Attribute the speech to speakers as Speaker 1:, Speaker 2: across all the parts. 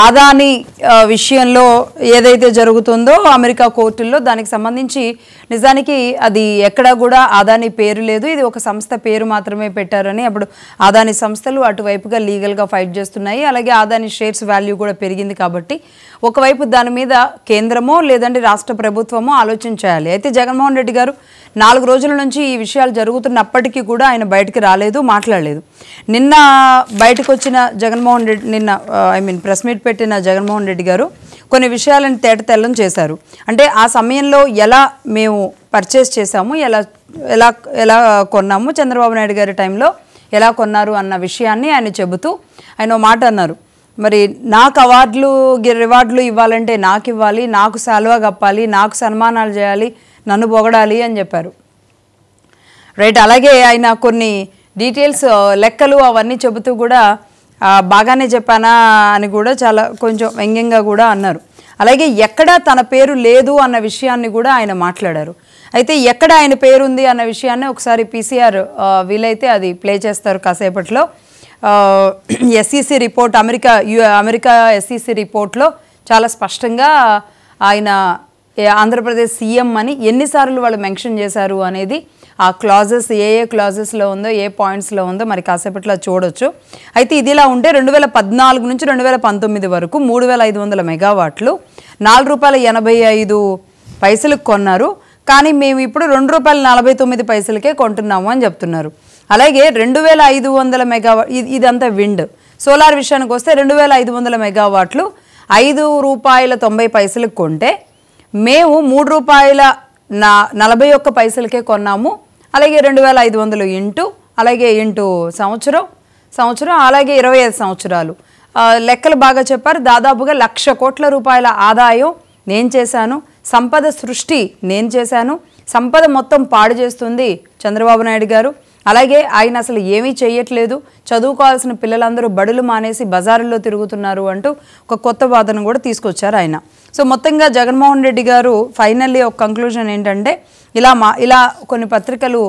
Speaker 1: ఆదాని విషయంలో ఏదైతే జరుగుతుందో అమెరికా కోర్టుల్లో దానికి సంబంధించి నిజానికి అది ఎక్కడా కూడా ఆదాని పేరు లేదు, ఇది ఒక సంస్థ పేరు మాత్రమే పెట్టారని అప్పుడు ఆదాని సంస్థలు అటువైపుగా లీగల్గా ఫైట్ చేస్తున్నాయి. అలాగే ఆదాని షేర్స్ వాల్యూ కూడా పెరిగింది కాబట్టి ఒకవైపు దాని మీద కేంద్రమో లేదంటే రాష్ట్ర ప్రభుత్వమో ఆలోచించాలి. అయితే జగన్మోహన్ రెడ్డి గారు 4 రోజుల నుంచి ఈ విషయాలు జరుగుతున్నప్పటికీ కూడా ఆయన బయటికి రాలేదు, మాట్లాడలేదు. నిన్న బయటకు వచ్చిన జగన్మోహన్ రెడ్డి ప్రెస్ మీట్ పెట్టిన జగన్మోహన్ రెడ్డి గారు కొన్ని విషయాలను తేటతెల్లం చేశారు. అంటే ఆ సమయంలో ఎలా మేము పర్చేస్ చేశాము, ఎలా ఎలా ఎలా కొన్నాము, చంద్రబాబు నాయుడు గారి టైంలో ఎలా కొన్నారు అన్న విషయాన్ని ఆయన చెబుతూ ఆయన మాట అన్నారు. మరి నాకు రివార్డులు ఇవ్వాలంటే నాకు ఇవ్వాలి, నాకు శాలువా కప్పాలి, నాకు సన్మానాలు చేయాలి, నన్ను పొగడాలి అని చెప్పారు. రైట్. అలాగే ఆయన కొన్ని డీటెయిల్స్ లెక్కలు అవన్నీ చెబుతూ కూడా బాగానే చెప్పానా అని కూడా చాలా కొంచెం వ్యంగ్యంగా కూడా అన్నారు. అలాగే ఎక్కడ తన పేరు లేదు అన్న విషయాన్ని కూడా ఆయన మాట్లాడారు. అయితే ఎక్కడ ఆయన పేరు ఉంది అన్న విషయాన్ని ఒకసారి పీసీఆర్ వీలైతే అది ప్లే చేస్తారు కాసేపట్లో. ఎస్ఈసి రిపోర్ట్ అమెరికా ఎస్ఈసి రిపోర్ట్లో చాలా స్పష్టంగా ఆయన ఆంధ్రప్రదేశ్ సీఎం అని ఎన్నిసార్లు వాళ్ళు మెన్షన్ చేశారు అనేది ఆ క్లాజెస్ ఏ క్లాజెస్లో ఉందో ఏ పాయింట్స్లో ఉందో మరి కాసేపట్లో చూడొచ్చు. అయితే ఇదిలా ఉంటే 2014 నుంచి 2019 వరకు 3500 మెగావాట్లు ₹4.85 కొన్నారు. కానీ మేము ఇప్పుడు ₹2.49 కొంటున్నాము అని చెప్తున్నారు. అలాగే 2500 మెగావాట్ ఇదంతా విండ్. సోలార్ విషయానికి వస్తే 2500 మెగావాట్లు ₹5.90 కొంటే మేము ₹3.41 కొన్నాము. అలాగే 2500 ఇంటూ సంవత్సరం అలాగే 25 సంవత్సరాలు లెక్కలు బాగా చెప్పారు. దాదాపుగా ₹1,00,000 కోట్ల ఆదాయం నేను చేశాను, సంపద సృష్టి నేను చేశాను, సంపద మొత్తం పాడు చేస్తుంది చంద్రబాబు నాయుడు గారు. అలాగే ఆయన అసలు ఏమీ చేయట్లేదు, చదువుకోవాల్సిన పిల్లలందరూ బడులు మానేసి బజారుల్లో తిరుగుతున్నారు అంటూ ఒక కొత్త వాదన కూడా తీసుకొచ్చారు ఆయన. సో మొత్తంగా జగన్మోహన్ రెడ్డి గారు ఫైనల్లీ ఒక కంక్లూజన్ ఏంటంటే ఇలా కొన్ని పత్రికలు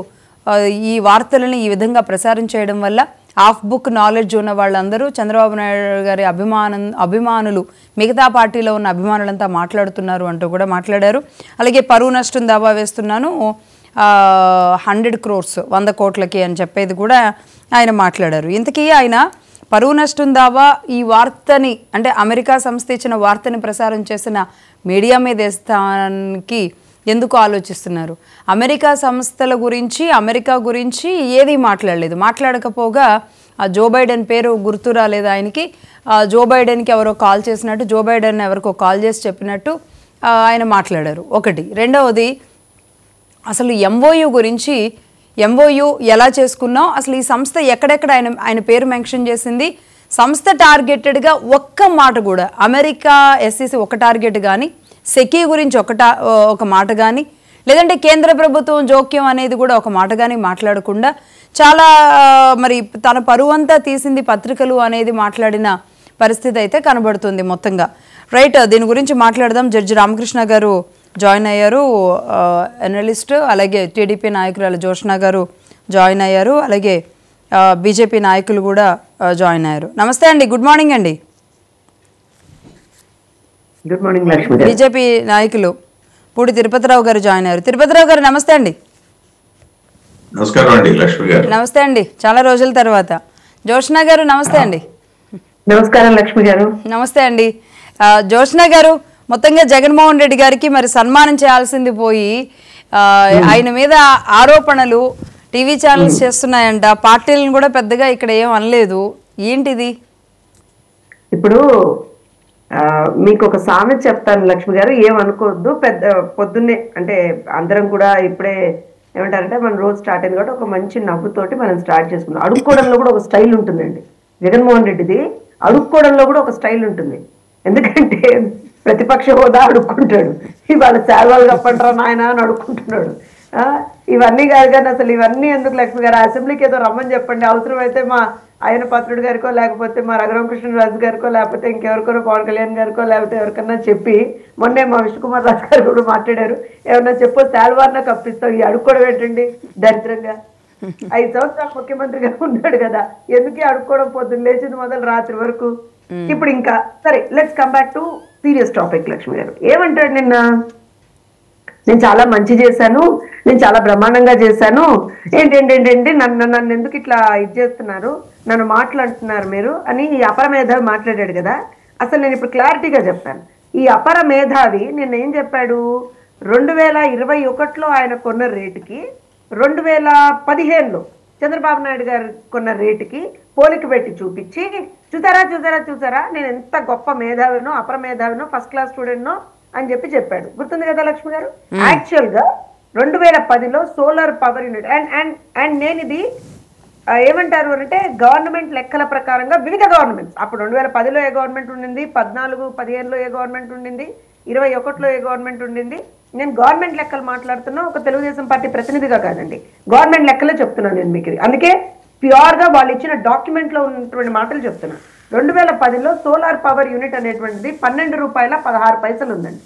Speaker 1: ఈ వార్తలను ఈ విధంగా ప్రసారం చేయడం వల్ల ఆఫ్ బుక్ నాలెడ్జ్ ఉన్న వాళ్ళందరూ చంద్రబాబు నాయుడు గారి అభిమానులు మిగతా పార్టీలో ఉన్న అభిమానులంతా మాట్లాడుతున్నారు అంటూ కూడా మాట్లాడారు. అలాగే పరువు నష్టం దావా వేస్తున్నాను 100 crores 100 కోట్లకి అని చెప్పేది కూడా ఆయన మాట్లాడారు. ఇంతకీ ఆయన పరువు నష్టం దావా ఈ వార్తని అంటే అమెరికా సంస్థ ఇచ్చిన వార్తని ప్రసారం చేసిన మీడియా మీద వేస్తానికి ఎందుకు ఆలోచిస్తున్నారు? అమెరికా సంస్థల గురించి అమెరికా గురించి ఏది మాట్లాడలేదు. మాట్లాడకపోగా జో బైడెన్ పేరు గుర్తు రాలేదు ఆయనకి. జో బైడెన్కి ఎవరో కాల్ చేసినట్టు, జో బైడెన్ ఎవరికో కాల్ చేసి చెప్పినట్టు ఆయన మాట్లాడారు. ఒకటి. రెండవది అసలు ఎంఓయూ ఎలా చేసుకున్నాం, అసలు ఈ సంస్థ ఎక్కడెక్కడ ఆయన పేరు మెన్షన్ చేసింది, సంస్థ టార్గెటెడ్గా ఒక్క మాట కూడా అమెరికా ఎస్ఈసి ఒక టార్గెట్ కానీ, సెకీ గురించి ఒక మాట కానీ, లేదంటే కేంద్ర ప్రభుత్వం జోక్యం అనేది కూడా ఒక మాట కానీ మాట్లాడకుండా చాలా మరి తన పరువంతా తీసింది పత్రికలు అనేది మాట్లాడిన పరిస్థితి అయితే కనబడుతుంది మొత్తంగా. రైట్. దీని గురించి మాట్లాడదాం. జడ్జి రామకృష్ణ గారు జాయిన్ అయ్యారు, అనలిస్ట్. అలాగే టీడీపీ నాయకురాలు జోష్నా గారు జాయిన్ అయ్యారు. అలాగే బీజేపీ నాయకులు కూడా జాయిన్ అయ్యారు. నమస్తే అండి, గుడ్ మార్నింగ్ అండి.
Speaker 2: Good morning Lakshmi.
Speaker 1: బీజేపీ నాయకులు పూడి తిరుపతిరావు గారు జాయిన్ అయ్యారు. తిరుపతిరావు గారు నమస్తే అండి.
Speaker 3: నమస్కారం అండి లక్ష్మి గారు.
Speaker 1: నమస్తే అండి, చాలా రోజుల తర్వాత. జోష్నా గారు నమస్తే అండి.
Speaker 2: నమస్కారం లక్ష్మి గారు.
Speaker 1: నమస్తే అండి. జోష్నా గారు, మొత్తంగా జగన్మోహన్ రెడ్డి గారికి మరి సన్మానం చేయాల్సింది పోయి ఆయన మీద ఆరోపణలు టీవీ ఛానల్స్ చేస్తున్నాయంట, పార్టీలను కూడా పెద్దగా ఇక్కడ ఏం అనలేదు. ఏంటిది?
Speaker 2: ఇప్పుడు మీకు ఒక సామెత చెప్తాను లక్ష్మి గారు, ఏమనుకోవద్దు. పొద్దున్నే అంటే అందరం కూడా ఇప్పుడే ఏమంటారంటే మన రోజు స్టార్ట్ అయింది కాబట్టి ఒక మంచి నవ్వుతోటి మనం స్టార్ట్ చేసుకున్నాం. అడుక్కోవడంలో కూడా ఒక స్టైల్ ఉంటుందండి జగన్మోహన్ రెడ్డిది. అడుక్కోవడంలో కూడా ఒక స్టైల్ ఉంటుంది. ఎందుకంటే ప్రతిపక్ష హోదా అడుక్కుంటాడు, ఇవాళ శాల్వాలు కప్పంటారా నాయన అని అడుక్కుంటున్నాడు. ఇవన్నీ కాదు కానీ అసలు ఇవన్నీ ఎందుకు లక్ష్మి గారు? అసెంబ్లీకి ఏదో రమ్మని చెప్పండి, అవసరమైతే మా ఆయన పత్రుడు గారికో లేకపోతే మా రఘురామకృష్ణరాజు గారికో లేకపోతే ఇంకెవరికో పవన్ కళ్యాణ్ గారికో లేకపోతే ఎవరికన్నా చెప్పి, మొన్నే మా విష్ణుకుమార్ రాజు గారు కూడా మాట్లాడారు, ఏమన్నా చెప్పో శాల్వార్న కప్పిస్తాం, ఈ అడుక్కోవడం ఏంటండి దరిద్రంగా. 5 సంవత్సరాలు ముఖ్యమంత్రిగా ఉన్నాడు కదా, ఎందుకు అడుక్కోవడం? పొద్దున్న లేచింది మొదలు రాత్రి వరకు ఇప్పుడు ఇంకా సరే, let's come back to serious topic. Lakshmi గారు ఏమంటాడు నిన్న, నేను చాలా మంచి చేశాను, నేను చాలా బ్రహ్మాండంగా చేశాను, ఏంటంటే నన్ను ఎందుకు ఇట్లా ఇది చేస్తున్నారు, నన్ను మాట్లాడుతున్నారు మీరు అని ఈ అపర మేధావి మాట్లాడాడు కదా. అసలు నేను ఇప్పుడు క్లారిటీగా చెప్తాను. ఈ అపర మేధావి నిన్న ఏం చెప్పాడు, 2021లో ఆయన కొన్న రేటుకి 2015లో చంద్రబాబు నాయుడు గారు కొన్న రేటుకి పోలిక పెట్టి చూపించి, చూసారా నేను ఎంత గొప్ప మేధావినో, అపర మేధావినో, ఫస్ట్ క్లాస్ స్టూడెంట్నో అని చెప్పాడు. గుర్తుంది కదా లక్ష్మి గారు. యాక్చువల్ గా 2010లో సోలార్ పవర్ యూనిట్ అండ్ నేను ఇది ఏమంటారు అంటే గవర్నమెంట్ లెక్కల ప్రకారంగా వివిధ గవర్నమెంట్స్, అప్పుడు 2010లో ఏ గవర్నమెంట్ ఉండింది, 14-15లో ఏ గవర్నమెంట్ ఉండింది, 21లో ఏ గవర్నమెంట్ ఉండింది. నేను గవర్నమెంట్ లెక్కలు మాట్లాడుతున్నా, ఒక తెలుగుదేశం పార్టీ ప్రతినిధిగా కాదండి, గవర్నమెంట్ లెక్కలే చెప్తున్నాను నేను మీకు. అందుకే ప్యూర్ గా వాళ్ళు ఇచ్చిన డాక్యుమెంట్ లో ఉన్నటువంటి మాటలు చెప్తున్నా. 2010లో సోలార్ పవర్ యూనిట్ అనేటువంటిది ₹12.16 ఉందండి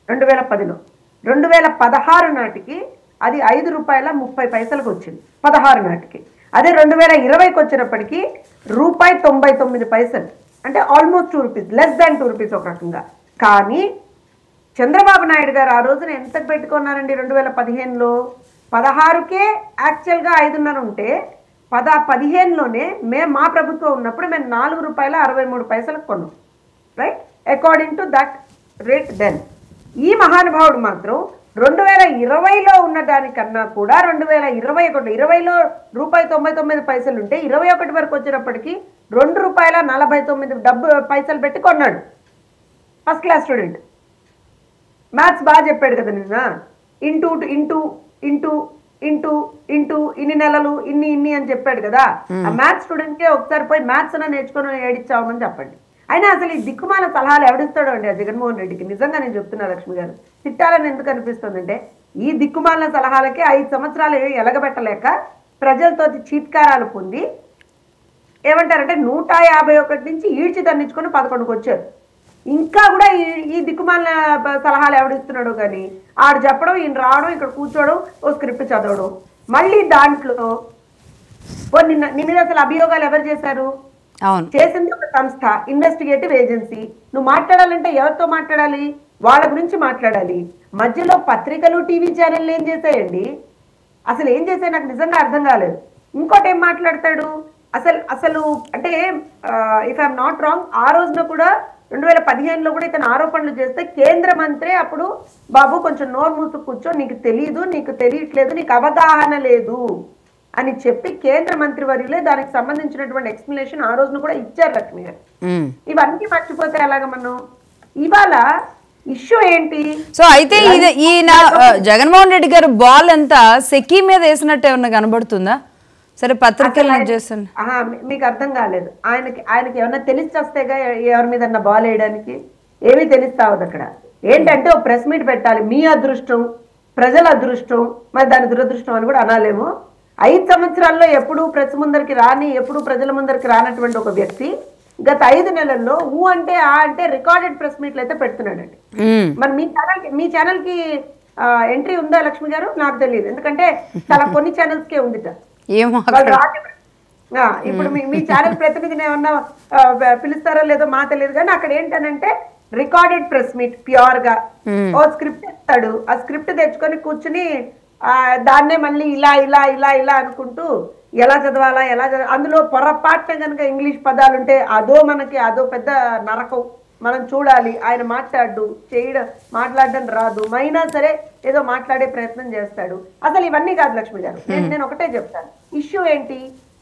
Speaker 2: 2010లో. 2016 నాటికి అది ₹5.30 వచ్చింది 16 నాటికి. అదే 2020కి వచ్చినప్పటికీ ₹1.99, అంటే ఆల్మోస్ట్ ₹2, లెస్ దాన్ ₹2 ఒక రకంగా. కానీ చంద్రబాబు నాయుడు గారు ఆ రోజున ఎంత పెట్టుకున్నారండి 2015లో, 16కే యాక్చువల్గా 5.5 ఉంటే 15లోనే మా ప్రభుత్వం ఉన్నప్పుడు మేము ₹4.63 కొన్నాం, right, according to that rate then. ఈ మహానుభావుడు మాత్రం 2020లో ఉన్న దానికన్నా కూడా 2020లో ₹1.99 ఉంటే 21 వరకు వచ్చినప్పటికీ ₹2.49 పెట్టి కొన్నాడు ఫస్ట్ క్లాస్ స్టూడెంట్. మ్యాథ్స్ బాగా చెప్పాడు కదా నిన్న, ఇంటూ ఇన్ని నెలలు ఇన్ని అని చెప్పాడు కదా. ఆ మ్యాథ్స్ స్టూడెంట్కే ఒకసారి పోయి మ్యాథ్స్ అన్న నేర్చుకుని ఏడిచ్చామని చెప్పండి. అయినా అసలు ఈ దిక్కుమాల సలహాలు ఎవడిస్తాడో అండి ఆ జగన్మోహన్ రెడ్డికి. నిజంగా నేను చెప్తున్నా లక్ష్మి గారు, తిట్టాలని ఎందుకు అనిపిస్తుందంటే ఈ దిక్కుమాల సలహాలకే 5 సంవత్సరాలు ఎలగబెట్టలేక ప్రజలతో చీత్కారాలు పొంది ఏమంటారంటే 151 నుంచి ఈడ్చి దండించుకొని 11కి వచ్చారు. ఇంకా కూడా ఈ దిక్కుమాల సలహాలు ఎవడిస్తున్నాడో కానీ ఆడు చెప్పడం, ఈయన రావడం, ఇక్కడ కూర్చోవడం, ఓ స్క్రిప్ట్ చదవడం, మళ్ళీ దాంట్లో నిన్న మీద అసలు అభియోగాలు ఎవరు చేశారు, చేసింది ఒక సంస్థ, ఇన్వెస్టిగేటివ్ ఏజెన్సీ. నువ్వు మాట్లాడాలంటే ఎవరితో మాట్లాడాలి, వాళ్ళ గురించి మాట్లాడాలి. మధ్యలో పత్రికలు, టీవీ ఛానళ్ళు ఏం చేశాయండి, అసలు ఏం చేశాయి నాకు నిజంగా అర్థం కాలేదు. ఇంకోటి ఏం మాట్లాడతాడు అసలు అంటే ఇఫ్ ఐఎమ్ నాట్ రాంగ్, ఆ రోజున కూడా 2015లో కూడా ఇతను ఆరోపణలు చేస్తే కేంద్ర మంత్రి అప్పుడు బాబు కొంచెం నోరు మూసు కూర్చో, నీకు తెలీదు, నీకు తెలియట్లేదు, నీకు అవగాహన లేదు అని చెప్పి కేంద్ర మంత్రి వర్యులే దానికి సంబంధించినటువంటి ఎక్స్ప్లెనేషన్ ఆ రోజున కూడా ఇచ్చారు లక్ష్మి గారు. ఇవన్నీ మర్చిపోతే ఎలాగ మనం ఇవాళ ఇష్యూ ఏంటి?
Speaker 1: సో అయితే ఈయన జగన్మోహన్ రెడ్డి గారు బాల్ అంతా సెకీ మీద వేసినట్టు ఏమన్నా కనబడుతుందా? సరే పత్రికలు చేస్తాను,
Speaker 2: మీకు అర్థం కాలేదు. ఆయనకి ఏమన్నా తెలిసి వస్తేగా ఎవరి మీద బాల్ వేయడానికి ఏమీ తెలిస్తావద్దు అక్కడ. ఏంటంటే ఒక ప్రెస్ మీట్ పెట్టాలి, మీ అదృష్టం, ప్రజల అదృష్టం, మరి దాని దురదృష్టం అని కూడా అనాలేమో. 5 సంవత్సరాల్లో ఎప్పుడు ప్రెస్ ముందరికి రాని, ఎప్పుడు ప్రజల ముందరికి రానటువంటి ఒక వ్యక్తి గత 5 నెలల్లో అంటే రికార్డెడ్ ప్రెస్ మీట్లు అయితే పెడుతున్నాడండి. మరి మీ ఛానల్ కి ఎంట్రీ ఉందా లక్ష్మి గారు? నాకు తెలియదు, ఎందుకంటే చాలా కొన్ని ఛానల్స్ కే ఉందిట. ఇప్పుడు మీ ఛానల్ ప్రతినిధిని ఏమన్నా పిలుస్తారో లేదో మా తెలియదు, కానీ అక్కడ ఏంటనంటే రికార్డెడ్ ప్రెస్ మీట్ ప్యూర్ గా ఓ స్క్రిప్ట్ ఇస్తాడు. ఆ స్క్రిప్ట్ తెచ్చుకొని కూర్చుని దాన్నే మళ్ళీ ఇలా అనుకుంటూ ఎలా చదవాలా అందులో పొరపాటున కనుక ఇంగ్లీష్ పదాలు ఉంటే అదో పెద్ద నరకం. మనం చూడాలి, ఆయన మాట్లాడడం రాదు, అయినా సరే ఏదో మాట్లాడే ప్రయత్నం చేస్తాడు. అసలు ఇవన్నీ కాదు లక్ష్మి గారు, నేను ఒకటే చెప్తాను. ఇష్యూ ఏంటి?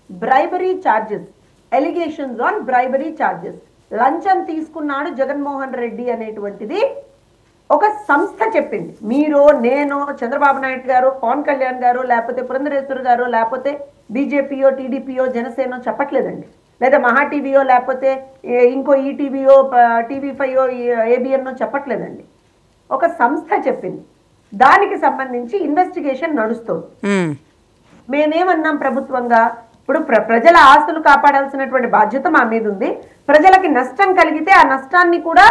Speaker 2: Bribery charges, allegations on bribery charges. లంచం తీసుకున్నాడు జగన్మోహన్ రెడ్డి అనేటువంటిది ఒక సంస్థ చెప్పింది. మీరు, నేను, చంద్రబాబు నాయుడు గారు, పవన్ కళ్యాణ్ గారు, లేకపోతే పురంధరేశ్వర్ గారు, లేకపోతే బీజేపీయో, టీడీపీయో, జనసేనో చెప్పట్లేదండి, లేదా మహా టీవీయో, లేకపోతే ఇంకో ఈటీవీయో, టీవీ5 ఏబిఎన్నో చెప్పట్లేదండి. ఒక సంస్థ చెప్పింది. దానికి సంబంధించి ఇన్వెస్టిగేషన్ నడుస్తుంది. మేమేమన్నాం ప్రభుత్వంగా, ఇప్పుడు ప్రజల ఆస్తులు కాపాడాల్సినటువంటి బాధ్యత మా మీద ఉంది. ప్రజలకి నష్టం కలిగితే ఆ నష్టాన్ని కూడా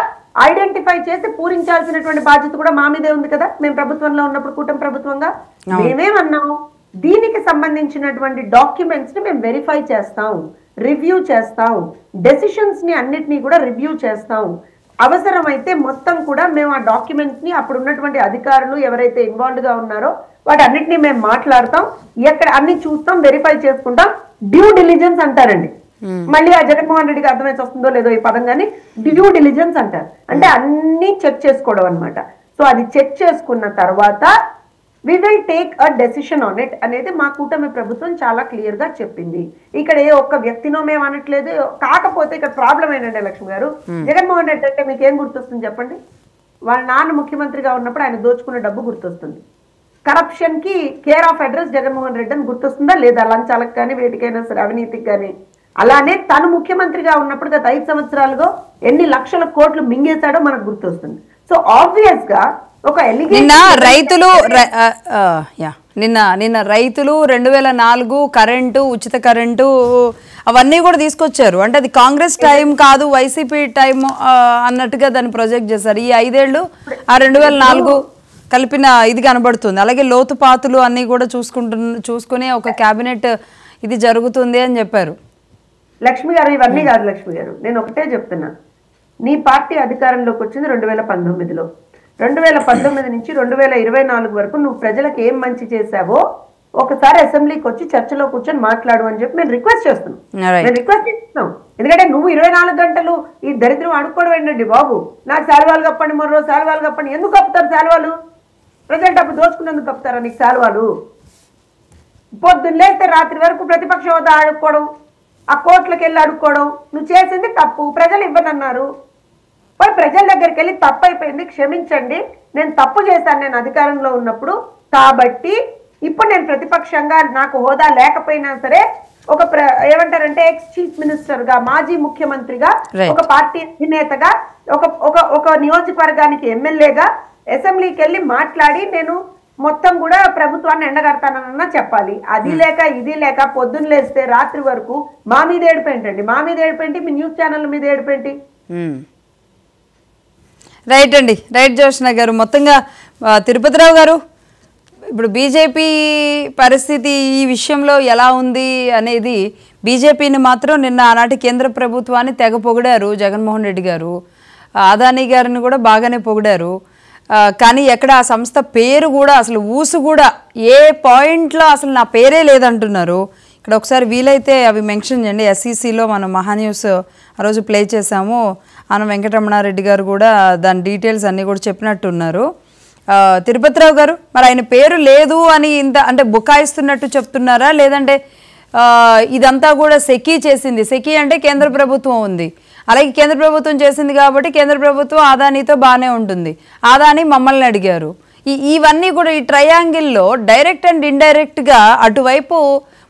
Speaker 2: ఐడెంటిఫై చేసి పూరించాల్సినటువంటి బాధ్యత కూడా మా మీదే ఉంది కదా. మేము ప్రభుత్వంలో ఉన్నప్పుడు, కూటమి ప్రభుత్వంగా మేమేమన్నాము, దీనికి సంబంధించినటువంటి డాక్యుమెంట్స్ ని మేము వెరిఫై చేస్తాం, రివ్యూ చేస్తాం, డెసిషన్స్ ని అన్నిటినీ కూడా రివ్యూ చేస్తాం. అవసరమైతే మొత్తం కూడా మేము ఆ డాక్యుమెంట్స్ ని అప్పుడు ఉన్నటువంటి అధికారులు ఎవరైతే ఇన్వాల్వ్ గా ఉన్నారో వాటన్నిటిని మేము మాట్లాడతాం, ఎక్కడ అన్ని చూస్తాం, వెరిఫై చేసుకుంటాం. డ్యూ డిలిజెన్స్ అంటారండి. మళ్ళీ ఆ జగన్మోహన్ రెడ్డికి అర్థమైతే వస్తుందో లేదో ఈ పదం, కానీ డ్యూ డిలిజెన్స్ అంటారు. అంటే అన్ని చెక్ చేసుకోవడం అనమాట. సో అది చెక్ చేసుకున్న తర్వాత we will take a decision on it అనేది మా కూటమి ప్రభుత్వం చాలా క్లియర్ గా చెప్పింది. ఇక్కడ ఏ ఒక్క వ్యక్తినో మేము అనట్లేదు. కాకపోతే ఇక్కడ ప్రాబ్లం ఏంటంటే లక్ష్మి గారు, జగన్మోహన్ రెడ్డి అంటే మీకు ఏం గుర్తొస్తుంది చెప్పండి? వాళ్ళ నాన్న ముఖ్యమంత్రిగా ఉన్నప్పుడు ఆయన దోచుకున్న డబ్బు గుర్తొస్తుంది. కరప్షన్ కి care of address Jaganmohan Reddy అని గుర్తొస్తుందా లేదా? లంచాలకు కానీ వేటికైనా సరే, అవినీతికి కానీ. అలానే తను ముఖ్యమంత్రిగా ఉన్నప్పుడు గత 5 సంవత్సరాలుగా ఎన్ని లక్షల కోట్లు మింగేశాడో మనకు గుర్తొస్తుంది. సో ఆబ్వియస్ గా ఒక
Speaker 1: నిన్న రైతులు 2004 కరెంటు, ఉచిత కరెంటు అవన్నీ కూడా తీసుకొచ్చారు. అంటే అది కాంగ్రెస్ టైం కాదు, వైసీపీ టైం అన్నట్టుగా దాన్ని ప్రొజెక్ట్ చేశారు. ఈ 5 ఏళ్ళు ఆ 2004 కలిపిన ఇది కనబడుతుంది. అలాగే లోతుపాతులు అన్నీ కూడా చూసుకునే ఒక క్యాబినెట్ ఇది జరుగుతుంది అని చెప్పారు.
Speaker 2: లక్ష్మి గారు ఇవన్నీ కాదు లక్ష్మి గారు, నేను ఒకటే చెప్తున్నా. నీ పార్టీ అధికారంలోకి వచ్చింది 2019లో. 2019 నుంచి 2024 వరకు నువ్వు ప్రజలకు ఏం మంచి చేశావో ఒకసారి అసెంబ్లీకి వచ్చి చర్చలో కూర్చొని మాట్లాడు అని చెప్పి మేము రిక్వెస్ట్ చేస్తున్నాం. ఎందుకంటే నువ్వు 24 గంటలు ఈ దరిద్రం అడుక్కోవడం ఏంటండి బాబు? నాకు శాలువాలు కప్పండి, మరో శాలువాలు కప్పండి. ఎందుకు కప్పుతారు శాలువాలు? ప్రజల డబ్బు దోచుకునేందుకు కప్పుతారా నీకు శాలువాలు? పొద్దున్న లేస్తే రాత్రి వరకు ప్రతిపక్ష హోదా అడుక్కోవడం, ఆ కోర్టులకు వెళ్ళి అడుక్కోవడం, నువ్వు చేసింది తప్పు, ప్రజలు ఇవ్వనన్నారు. పోయి ప్రజల దగ్గరికి వెళ్ళి తప్పు అయిపోయింది, క్షమించండి, నేను తప్పు చేశాను నేను అధికారంలో ఉన్నప్పుడు, కాబట్టి ఇప్పుడు నేను ప్రతిపక్షంగా నాకు హోదా లేకపోయినా సరే ఒక ఏమంటారంటే ఎక్స్ చీఫ్ మినిస్టర్ గా, మాజీ ముఖ్యమంత్రిగా, ఒక పార్టీ అధినేతగా, ఒక నియోజకవర్గానికి ఎమ్మెల్యేగా అసెంబ్లీకి వెళ్ళి మాట్లాడి నేను మొత్తం కూడా ప్రభుత్వాన్ని ఎండగడతానన్నా చెప్పాలి. అది లేక ఇది లేక పొద్దున్న లేస్తే రాత్రి వరకు మా మీద ఏడిపేంటండి, మా మీద ఏడిపేంటి, మీ న్యూస్ ఛానల్ మీద ఏడిపేంటి.
Speaker 1: రైట్ అండి, రైట్ జోష్న గారు. మొత్తంగా తిరుపతిరావు గారు, ఇప్పుడు బీజేపీ పరిస్థితి ఈ విషయంలో ఎలా ఉంది అనేది, బీజేపీని మాత్రం నిన్న ఆనాటి కేంద్ర ప్రభుత్వాన్ని తెగ పొగిడారు జగన్మోహన్ రెడ్డి గారు, అదానీ గారిని కూడా బాగానే పొగిడారు. కానీ ఎక్కడ ఆ సంస్థ పేరు కూడా అసలు ఊసు కూడా ఏ పాయింట్లో అసలు నా పేరే లేదంటున్నారు. ఇక్కడ ఒకసారి వీలైతే అవి మెన్షన్ చేయండి. ఎస్ఈసిలో మనం మహాన్యూస్ ఆ రోజు ప్లే చేసాము. ఆన వెంకటరమణారెడ్డి గారు కూడా దాని డీటెయిల్స్ అన్నీ కూడా చెప్పినట్టున్నారు. తిరుపతిరావు గారు, మరి ఆయన పేరు లేదు అని ఇంత అంటే బుకాయిస్తున్నట్టు చెప్తున్నారా, లేదంటే ఇదంతా కూడా సెకీ చేసింది? సెకీ అంటే కేంద్ర ప్రభుత్వం ఉంది, అలాగే కేంద్ర ప్రభుత్వం చేసింది కాబట్టి కేంద్ర ప్రభుత్వం అదానీతో బాగానే ఉంటుంది, అదానీ మమ్మల్ని అడిగారు. ఇవన్నీ కూడా ఈ ట్రయాంగిల్లో డైరెక్ట్ అండ్ ఇండైరెక్ట్గా అటువైపు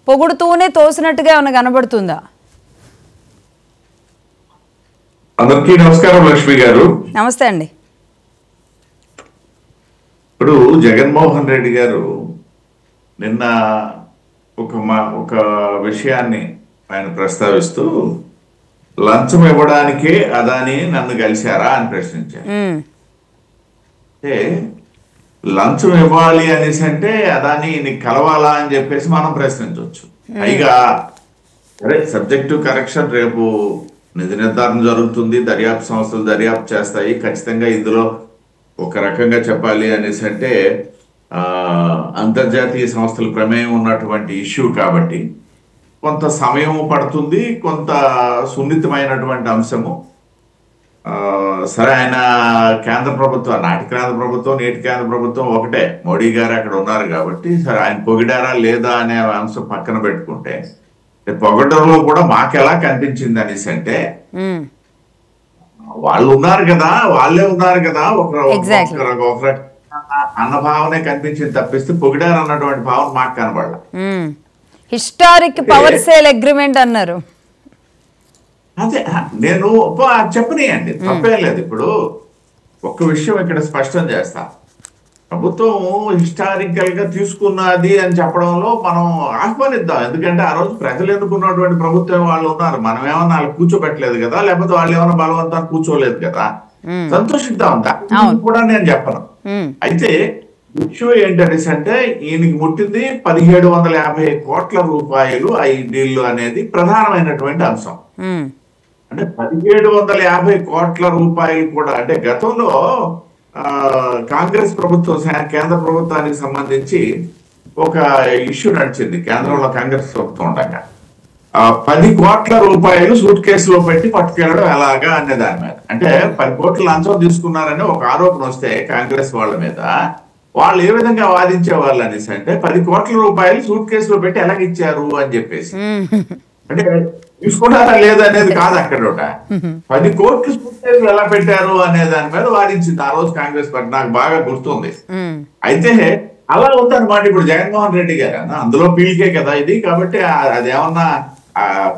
Speaker 1: పొగుడుతూనే తోసినట్టుగా ఏమైనా కనబడుతుందా?
Speaker 3: అందరికీ నమస్కారం లక్ష్మి గారు.
Speaker 1: నమస్తే అండి.
Speaker 3: ఇప్పుడు జగన్మోహన్ రెడ్డి గారు నిన్న ఒక విషయాన్ని ఆయన ప్రస్తావిస్తూ, లంచం ఇవ్వడానికే అదాని నన్ను కలిశారా అని ప్రశ్నించారు. అంటే లంచం ఇవ్వాలి అనేసి అంటే అదాని నీకు కలవాలా అని చెప్పేసి మనం ప్రశ్నించవచ్చు. పైగా అరే సబ్జెక్టివ్ కరెక్షన్, రేపు నిధి నిర్ధారణ జరుగుతుంది, దర్యాప్తు సంస్థలు దర్యాప్తు చేస్తాయి, ఖచ్చితంగా ఇందులో ఒక రకంగా చెప్పాలి అనేసి అంటే అంతర్జాతీయ సంస్థల ప్రమేయం ఉన్నటువంటి ఇష్యూ కాబట్టి కొంత సమయం పడుతుంది, కొంత సున్నితమైనటువంటి అంశము. సరే, ఆయన కేంద్ర ప్రభుత్వం, నాటి కేంద్ర ప్రభుత్వం నేటి కేంద్ర ప్రభుత్వం ఒకటే, మోడీ గారు అక్కడ ఉన్నారు కాబట్టి సరే ఆయన పొగిడారా లేదా అనే అంశం పక్కన పెట్టుకుంటే, పొగడంలో కూడా మాకెలా కనిపించింది అనేసి అంటే వాళ్ళు ఉన్నారు కదా, వాళ్ళే ఉన్నారు కదా, ఒక అన్న భావనే కనిపించింది తప్పిస్తే పొగిడారు అన్నటువంటి భావన మాకు కనబడాల.
Speaker 1: హిస్టారిక్ పవర్ సేల్ అగ్రిమెంట్ అన్నారు.
Speaker 3: అదే నేను చెప్పనియండి, తప్పేం లేదు. ఇప్పుడు ఒక్క విషయం ఇక్కడ స్పష్టం చేస్తా, ప్రభుత్వం హిస్టారికల్ గా తీసుకున్నది అని చెప్పడంలో మనం ఆహ్వానిద్దాం. ఎందుకంటే ఆ రోజు ప్రజలు ఎన్నుకున్నటువంటి ప్రభుత్వం వాళ్ళు ఉన్నారు, మనం ఏమన్నా వాళ్ళు కూర్చోబెట్టలేదు కదా, లేకపోతే వాళ్ళు ఏమైనా బలవంతాన్ని కూర్చోలేదు కదా, సంతోషిద్దాం. కూడా నేను చెప్పను. అయితే ఇష్యూ ఏంటనేసి అంటే ఈయనకి ముట్టింది 1750 కోట్ల రూపాయలు ఆ డీల్ అనేది ప్రధానమైనటువంటి అంశం. అంటే 1750 కోట్ల రూపాయలు కూడా అంటే గతంలో కాంగ్రెస్ ప్రభుత్వం కేంద్ర ప్రభుత్వానికి సంబంధించి ఒక ఇష్యూ నడిచింది. కేంద్రంలో కాంగ్రెస్ ప్రభుత్వం ఉండగా 10 కోట్ల రూపాయలు సూట్ కేసులో పెట్టి పట్టుకెళ్ళడం ఎలాగా అనే దాని మీద, అంటే 10 కోట్ల లంచం తీసుకున్నారని ఒక ఆరోపణ వస్తే కాంగ్రెస్ వాళ్ళ మీద వాళ్ళు ఏ విధంగా వాదించేవాళ్ళు అనేసి అంటే 10 కోట్ల రూపాయలు సూట్ కేసులో పెట్టి ఎలాగిచ్చారు అని చెప్పేసి, అంటే తీసుకున్నారా లేదా అనేది కాదు అక్కడ 10 కోట్లు సూట్ కేసులు ఎలా పెట్టారు అనే దాని మీద వాదించింది ఆ రోజు కాంగ్రెస్ పార్టీ. నాకు బాగా గుర్తుంది. అయితే అలా ఉందన్నమాట ఇప్పుడు జగన్మోహన్ రెడ్డి గారు అందులో పీలికే కదా ఇది, కాబట్టి అదేమన్నా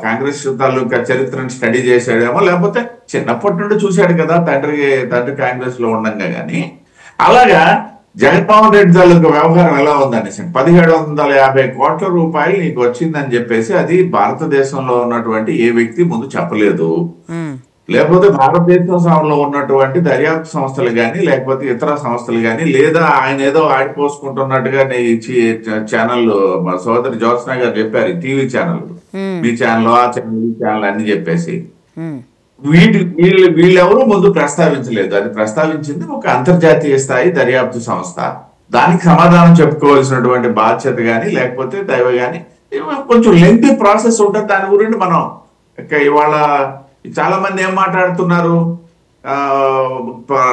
Speaker 3: కాంగ్రెస్ తాలూకా చరిత్రను స్టడీ చేశాడేమో, లేకపోతే చిన్నప్పటి నుండి చూశాడు కదా తండ్రి కాంగ్రెస్ లో ఉండగా. కానీ అలాగా జగన్మోహన్ రెడ్డి తాలూకా వ్యవహారం ఎలా ఉందనేసి 1750 కోట్ల రూపాయలు నీకు వచ్చిందని చెప్పేసి అది భారతదేశంలో ఉన్నటువంటి ఏ వ్యక్తి ముందు చెప్పలేదు. లేకపోతే భారతదేశంలో ఉన్నటువంటి దర్యాప్తు సంస్థలు కానీ లేకపోతే ఇతర సంస్థలు కానీ, లేదా ఆయన ఏదో ఆడిపోసుకుంటున్నట్టుగా ఛానల్ సోదరి జ్యోత్స్న గారు చెప్పారు, టీవీ ఛానల్, మీ ఛానల్ ఆ ఛానల్ ఈ ఛానల్ అని చెప్పేసి వీళ్ళెవరూ ముందు ప్రస్తావించలేదు. అది ప్రస్తావించింది ఒక అంతర్జాతీయ స్థాయి దర్యాప్తు సంస్థ. దానికి సమాధానం చెప్పుకోవాల్సినటువంటి బాధ్యత కానీ లేకపోతే దైవ కానీ కొంచెం లెంగ్తీ ప్రాసెస్ ఉంటుంది. దాని గురించి మనం ఇవాళ చాలా మంది ఏం మాట్లాడుతున్నారు,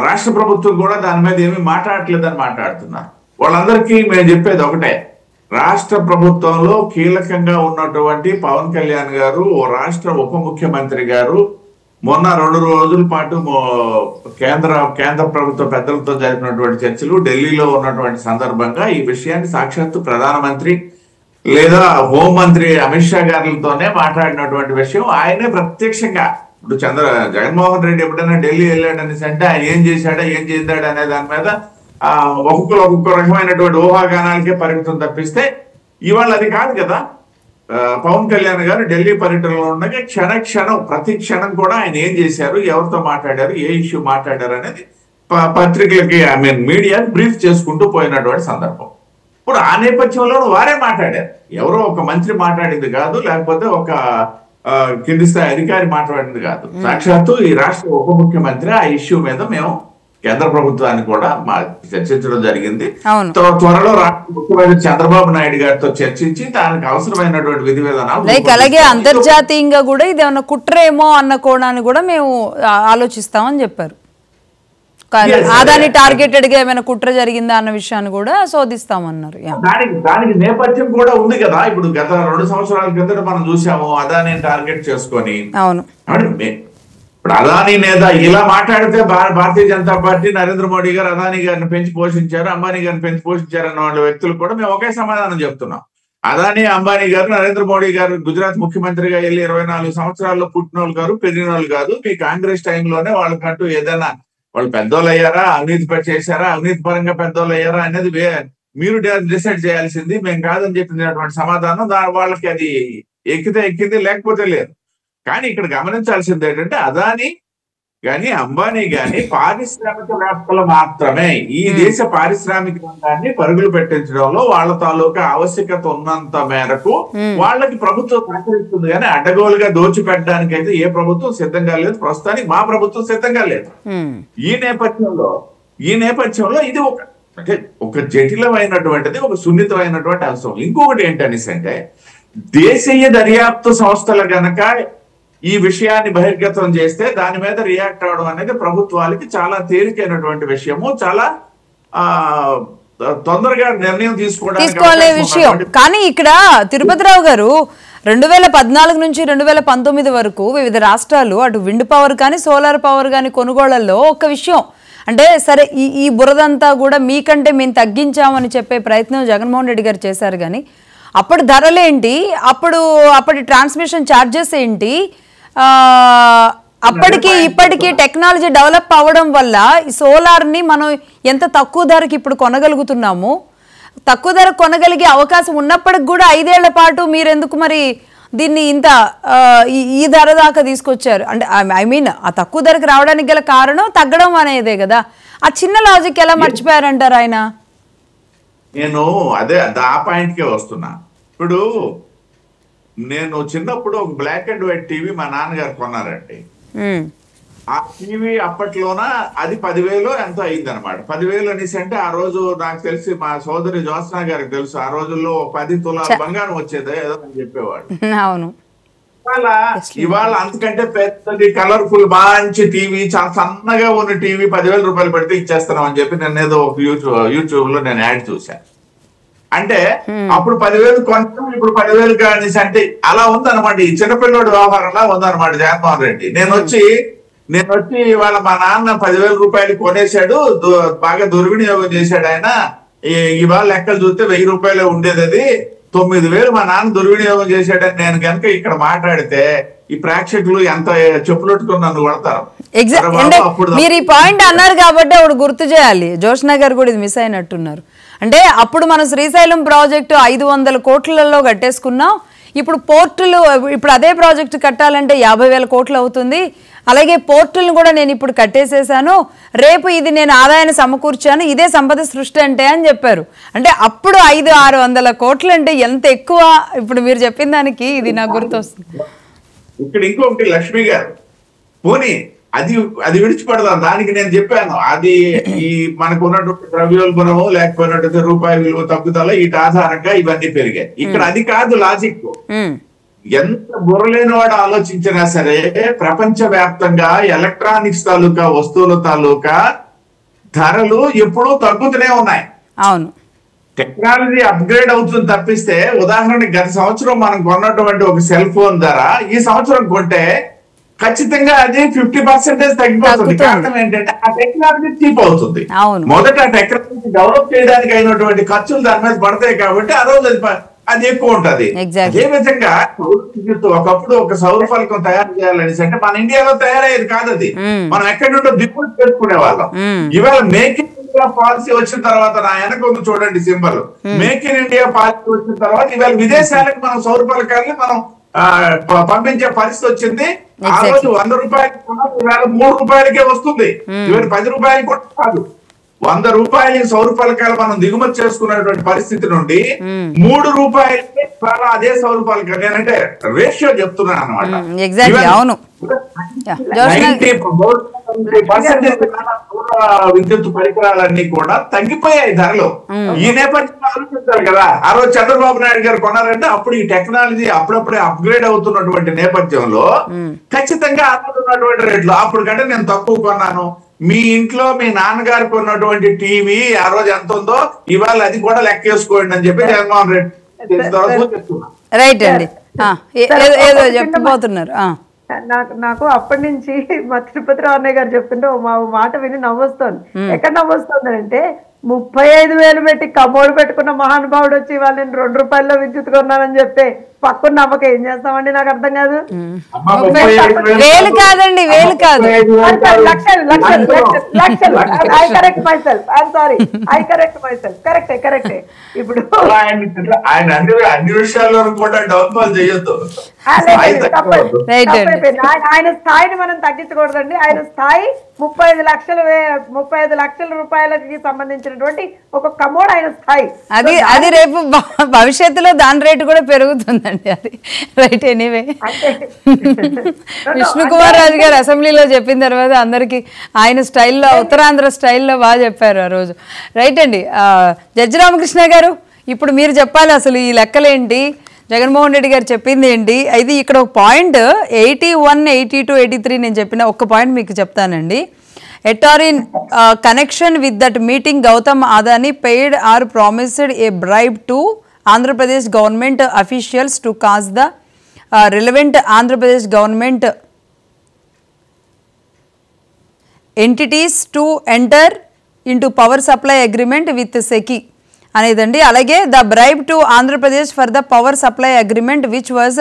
Speaker 3: రాష్ట్ర ప్రభుత్వం కూడా దాని మీద ఏమీ మాట్లాడట్లేదని మాట్లాడుతున్నారు. వాళ్ళందరికీ మేము చెప్పేది ఒకటే, రాష్ట్ర ప్రభుత్వంలో కీలకంగా ఉన్నటువంటి పవన్ కళ్యాణ్ గారు, ఓ రాష్ట్ర ఉప ముఖ్యమంత్రి గారు మొన్న 2 రోజుల పాటు కేంద్ర ప్రభుత్వ పెద్దలతో జరిపినటువంటి చర్చలు ఢిల్లీలో ఉన్నటువంటి సందర్భంగా ఈ విషయాన్ని సాక్షాత్తు ప్రధానమంత్రి లేదా హోంమంత్రి అమిత్ షా గారితోనే మాట్లాడినటువంటి విషయం. ఆయనే ప్రత్యక్షంగా ఇప్పుడు జగన్మోహన్ రెడ్డి ఎప్పుడైనా ఢిల్లీ వెళ్ళాడనేసి అంటే ఆయన ఏం చేశాడా ఏం చేశాడు అనే దాని మీద ఒక్కొక్క రకమైనటువంటి ఊహాగానాలకే పరిమితం తప్పిస్తే ఇవాళ అది కాదు కదా. పవన్ కళ్యాణ్ గారు ఢిల్లీ పర్యటనలో ఉండగా ప్రతి క్షణం కూడా ఆయన ఏం చేశారు, ఎవరితో మాట్లాడారు, ఏ ఇష్యూ మాట్లాడారు అనేది పత్రికలకి మీడియా బ్రీఫ్ చేసుకుంటూ పోయినటువంటి సందర్భం. ఇప్పుడు ఆ నేపథ్యంలో వారే మాట్లాడారు, ఎవరో ఒక మంత్రి మాట్లాడింది కాదు, లేకపోతే ఒక కింది స్థాయి అధికారి మాట్లాడింది కాదు. సాక్షాత్తు ఈ రాష్ట్ర ఉప ముఖ్యమంత్రి ఆ ఇష్యూ మీద మేము కేంద్ర ప్రభుత్వాన్ని కూడా చర్చించడం జరిగింది. త్వరలో రాష్ట్ర ముఖ్యమంత్రి చంద్రబాబు నాయుడు గారితో చర్చించి దానికి అవసరమైనటువంటి విధి విధానాలు,
Speaker 1: అలాగే అంతర్జాతీయంగా కూడా ఇది ఏమన్నా కుట్రేమో అన్న కోణాన్ని కూడా మేము ఆలోచిస్తామని చెప్పారు. ఆదాని టార్గెటెడ్ గా ఏమైనా కుట్ర జరిగిందా అన్న విషయాన్ని కూడా శోధిస్తామన్నారు.
Speaker 3: దానికి నేపథ్యం కూడా ఉంది కదా. ఇప్పుడు గత 2 సంవత్సరాల కిందట మనం చూసాము అదాని టార్గెట్ చేసుకొని.
Speaker 1: అవును,
Speaker 3: ఇప్పుడు అదానీ నేత ఇలా మాట్లాడితే భారతీయ జనతా పార్టీ నరేంద్ర మోడీ గారు అదానీ గారిని పెంచి పోషించారు, అంబానీ గారిని పెంచి పోషించారు అన్న వాళ్ళ వ్యక్తులు కూడా మేము ఒకే సమాధానం చెప్తున్నాం. అదానీ అంబానీ గారు నరేంద్ర మోడీ గారు గుజరాత్ ముఖ్యమంత్రిగా వెళ్ళి 24 సంవత్సరాల్లో పుట్టినోళ్ళు గారు, పెరిగినోళ్ళు కాదు. మీ కాంగ్రెస్ టైంలోనే వాళ్ళకంటూ ఏదైనా వాళ్ళు పెద్దోళ్ళు అయ్యారా, అవినీతి చేశారా, అవినీతి పరంగా పెద్దోళ్ళు అయ్యారా అనేది మీరు డిసైడ్ చేయాల్సింది, మేము కాదని చెప్పినటువంటి సమాధానం వాళ్ళకి అది ఎక్కింది, లేకపోతే లేదు. కానీ ఇక్కడ గమనించాల్సింది ఏంటంటే అదానీ గాని అంబానీ గాని పారిశ్రామికవేత్తలు మాత్రమే ఈ దేశ పారిశ్రామిక రంగాన్ని పరుగులు పెట్టించడంలో వాళ్ళ తాలూకా ఆవశ్యకత ఉన్నంత మేరకు వాళ్ళకి ప్రభుత్వం సహకరిస్తుంది. కానీ అడ్డగోలుగా దోచిపెట్టడానికి అయితే ఏ ప్రభుత్వం సిద్ధంగా లేదు. ప్రస్తుతానికి మా ప్రభుత్వం సిద్ధంగా లేదు. ఈ నేపథ్యంలో ఇది ఒక జటిలమైనటువంటిది, ఒక సున్నితమైనటువంటి అంశం. ఇంకొకటి ఏంటనేసి అంటే దేశీయ దర్యాప్తు సంస్థలు గనక ఈ విషయాన్ని బహిర్గతం చేస్తే దాని మీద రియాక్ట్ అవడం అనేది ప్రభుత్వాలకి చాలా తేలికైనటువంటి విషయము, చాలా తొందరగా నిర్ణయం తీసుకోవడానికి
Speaker 1: విషయం. కానీ ఇక్కడ తిరుపతిరావు గారు 2014 నుంచి 2019 వరకు వివిధ రాష్ట్రాలు అటు విండ్ పవర్ కానీ సోలార్ పవర్ కానీ కొనుగోళ్లలో ఒక విషయం అంటే సరే ఈ బురదంతా కూడా మీకంటే మేము తగ్గించామని చెప్పే ప్రయత్నం జగన్మోహన్ రెడ్డి గారు చేశారు. కానీ అప్పటి ధరలేంటి, అప్పటి ట్రాన్స్మిషన్ ఛార్జెస్ ఏంటి, అప్పటికి ఇప్పటికీ టెక్నాలజీ డెవలప్ అవ్వడం వల్ల ఈ సోలార్ని మనం ఎంత తక్కువ ధరకి ఇప్పుడు కొనగలుగుతున్నాము. తక్కువ ధర కొనగలిగే అవకాశం ఉన్నప్పటికి కూడా 5 ఏళ్ల పాటు మీరెందుకు మరి దీన్ని ఇంత ఈ ధర దాకా తీసుకొచ్చారు? అంటే ఐ మీన్ ఆ తక్కువ ధరకు రావడానికి గల కారణం తగ్గడం అనేదే కదా. ఆ చిన్న లాజిక్ ఎలా మర్చిపోయారంటారు ఆయన?
Speaker 3: నేను ఆ పాయింట్కే వస్తున్నా. ఇప్పుడు నేను చిన్నప్పుడు ఒక బ్లాక్ అండ్ వైట్ టీవీ మా నాన్నగారు కొన్నారండి. ఆ టీవీ అప్పట్లోన అది 10,000 ఎంతో అయింది అనమాట. 10,000 అనేసి అంటే ఆ రోజు నాకు తెలిసి మా సోదరి జ్యోత్స్నా గారికి తెలుసు, ఆ రోజుల్లో 10 తులాల బంగారం వచ్చేదో ఏదో అని చెప్పేవాడు.
Speaker 1: అవును.
Speaker 3: ఇవాళ అంతకంటే పెద్దది కలర్ఫుల్ మంచి టీవీ, చాలా సన్నగా ఉన్న టీవీ 10,000 రూపాయలు పెడితే ఇచ్చేస్తున్నాం అని చెప్పి నేను ఏదో ఒక యూట్యూబ్ లో నేను యాడ్ చూశాను. అంటే అప్పుడు 10,000 కొంచెం, ఇప్పుడు 10,000 అనేసి అంటే అలా ఉందన్నమాట. ఈ చిన్నపిల్లడి వ్యవహారంలా ఉందన్నమాట జగన్మోహన్ రెడ్డి. నేను వచ్చి ఇవాళ మా నాన్న 10,000 రూపాయలు కొనేశాడు, బాగా దుర్వినియోగం చేశాడు ఆయన. ఇవాళ లెక్కలు చూస్తే 1,000 రూపాయలే ఉండేది, అది 9,000 మా నాన్న దుర్వినియోగం చేశాడని నేను కనుక ఇక్కడ మాట్లాడితే ఈ ప్రేక్షకులు ఎంత చెప్పులొట్టుకుని నన్ను కొడతారు.
Speaker 1: మీరు ఈ పాయింట్ అన్నారు కాబట్టి అప్పుడు గుర్తు చేయాలి. జ్యోత్స్నా గారు కూడా ఇది మిస్ అయినట్టున్నారు. అంటే అప్పుడు మన శ్రీశైలం ప్రాజెక్టు 500 కోట్లలో కట్టేసుకున్నాం. ఇప్పుడు పోర్టులు, ఇప్పుడు అదే ప్రాజెక్టు కట్టాలంటే 50,000 కోట్లు అవుతుంది. అలాగే పోర్టులను కూడా నేను ఇప్పుడు కట్టేసేసాను, రేపు ఇది నేను ఆదాయాన్ని సమకూర్చాను, ఇదే సంపద సృష్టి అంటే అని చెప్పారు. అంటే అప్పుడు 500-600 కోట్లు అంటే ఎంత ఎక్కువ. ఇప్పుడు మీరు చెప్పిన దానికి ఇది నాకు గుర్తొస్తుంది.
Speaker 3: ఇక్కడ ఇంకొకటి లక్ష్మి గారు, పోనీ అది విడిచిపడదాం. దానికి నేను చెప్పాను, అది ఈ మనకు ఉన్నటువంటి ద్రవ్యోల్బణము లేకపోయినటువంటి రూపాయి విలువ తగ్గుదల వీటి ఆధారంగా ఇవన్నీ పెరిగాయి. ఇక్కడ అది కాదు లాజిక్. ఎంత బుర్రలేని వాడు ఆలోచించినా సరే ప్రపంచ వ్యాప్తంగా ఎలక్ట్రానిక్స్ తాలూకా వస్తువుల తాలూకా ధరలు ఎప్పుడూ తగ్గుతూనే ఉన్నాయి.
Speaker 1: అవును,
Speaker 3: టెక్నాలజీ అప్గ్రేడ్ అవుతుంది తప్పిస్తే, ఉదాహరణకి గత సంవత్సరం మనం కొన్నటువంటి ఒక సెల్ ఫోన్ ధర ఈ సంవత్సరం కొంటే ఖచ్చితంగా అది 50% తగ్గిపోతుంది. కారణం ఏంటంటే ఆ టెక్నాలజీ చీప్ అవుతుంది. మొదట టెక్నాలజీ డెవలప్ చేయడానికి అయినటువంటి ఖర్చులు దాని మీద పడతాయి కాబట్టి ఆ రోజు అది ఎక్కువ ఉంటది. అదే విధంగా ఒకప్పుడు ఒక సౌర ఫలకం తయారు చేయాలనేసి అంటే మన ఇండియాలో తయారయ్యేది కాదు, అది మనం ఎక్కడి నుండో దిగుమతి చేసుకునే వాళ్ళం. ఇవాళ మేక్ ఇన్ ఇండియా పాలసీ వచ్చిన తర్వాత, నా వెనక ఉంది చూడండి symbol, make in India policy వచ్చిన తర్వాత ఇవాళ విదేశాలకు మనం సౌర ఫలకాలని మనం పంపించే పరిస్థితి వచ్చింది. ఆ రోజు 100 రూపాయలకి ఇవాళ 3 రూపాయలకే వస్తుంది. ఇవాళ 10 రూపాయలు కూడా కాదు, 100 రూపాయలకి సౌర ఫలకాలు మనం దిగుమతి చేసుకున్నటువంటి పరిస్థితి నుండి 3 రూపాయలకి అదే సౌర ఫలకాలు. నేనంటే రేషియో చెప్తున్నాను అనమాట. విద్యుత్ పరికరాలన్నీ కూడా తగ్గిపోయాయి ధరలు. ఈ నేపథ్యంలో ఆలోచించాలి కదా. ఆ రోజు చంద్రబాబు నాయుడు గారు కొన్నారంటే అప్పుడు ఈ టెక్నాలజీ అప్పుడప్పుడే అప్గ్రేడ్ అవుతున్నటువంటి నేపథ్యంలో ఖచ్చితంగా అందుతున్నటువంటి రేట్లు అప్పుడు కంటే నేను తక్కువ కొన్నాను. మీ ఇంట్లో మీ నాన్నగారు కొన్నటువంటి టీవీ ఆ రోజు ఎంత ఉందో ఇవాళ అది కూడా లెక్కేసుకోండి అని చెప్పి జగన్మోహన్ రెడ్డి చెప్తున్నా.
Speaker 1: రైట్ అండి, ఏదో చెప్పబోతున్నారు.
Speaker 2: నాకు అప్పటి నుంచి మా తిరుపతిరావు అన్నయ్య గారు చెప్తుంటే మా మాట విని నవ్వొస్తుంది. ఎక్కడ నవ్వొస్తుంది అంటే 35,000 పెట్టి కమోడు పెట్టుకున్న మహానుభావుడు వచ్చి ఇవాళ నేను 2 రూపాయల్లో విద్యుత్ కొన్నానని చెప్తే పక్కన నమ్మకం ఏం చేస్తామండి? నాకు అర్థం కాదు.
Speaker 1: వేలు కాదండి, వేలు కాదు,
Speaker 2: లక్షలు లక్షలు లక్షలు. I correct my self, I'm sorry, I correct my self. కరెక్టే. ఇప్పుడు
Speaker 3: ఆయన అన్ని విషయాల్లో కూడా డౌన్ఫాల్ చేయొద్దు.
Speaker 2: ఆయన స్థాయిని మనం తగ్గించకూడదండి. ఆయన స్థాయి 35 లక్షల రూపాయలకి సంబంధించినటువంటి ఒక కమోడ్ ఆయన స్థాయి.
Speaker 1: అది రేపు భవిష్యత్తులో దాని రేటు కూడా పెరుగుతుందండి. అది రైట్. ఎనీవే, విష్ణుకుమార్ రాజు గారు అసెంబ్లీలో చెప్పిన తర్వాత అందరికి ఆయన స్టైల్లో, ఉత్తరాంధ్ర స్టైల్లో బాగా చెప్పారు ఆ రోజు. రైట్ అండి. జడ్జి రామకృష్ణ గారు, ఇప్పుడు మీరు చెప్పాలి అసలు ఈ లెక్కలేంటి, జగన్మోహన్ రెడ్డి గారు చెప్పింది ఏంటి? అయితే ఇక్కడ ఒక పాయింట్ 81, 82, 83 నేను చెప్పిన ఒక్క పాయింట్ మీకు చెప్తానండి. At are in connection with that meeting Gautam Adani paid are promised A bribe to Andhra Pradesh government officials to cause the relevant Andhra Pradesh government entities to enter into power supply agreement with సెకి అనేదండి. అలాగే the bribe to Andhra Pradesh for the power supply agreement which was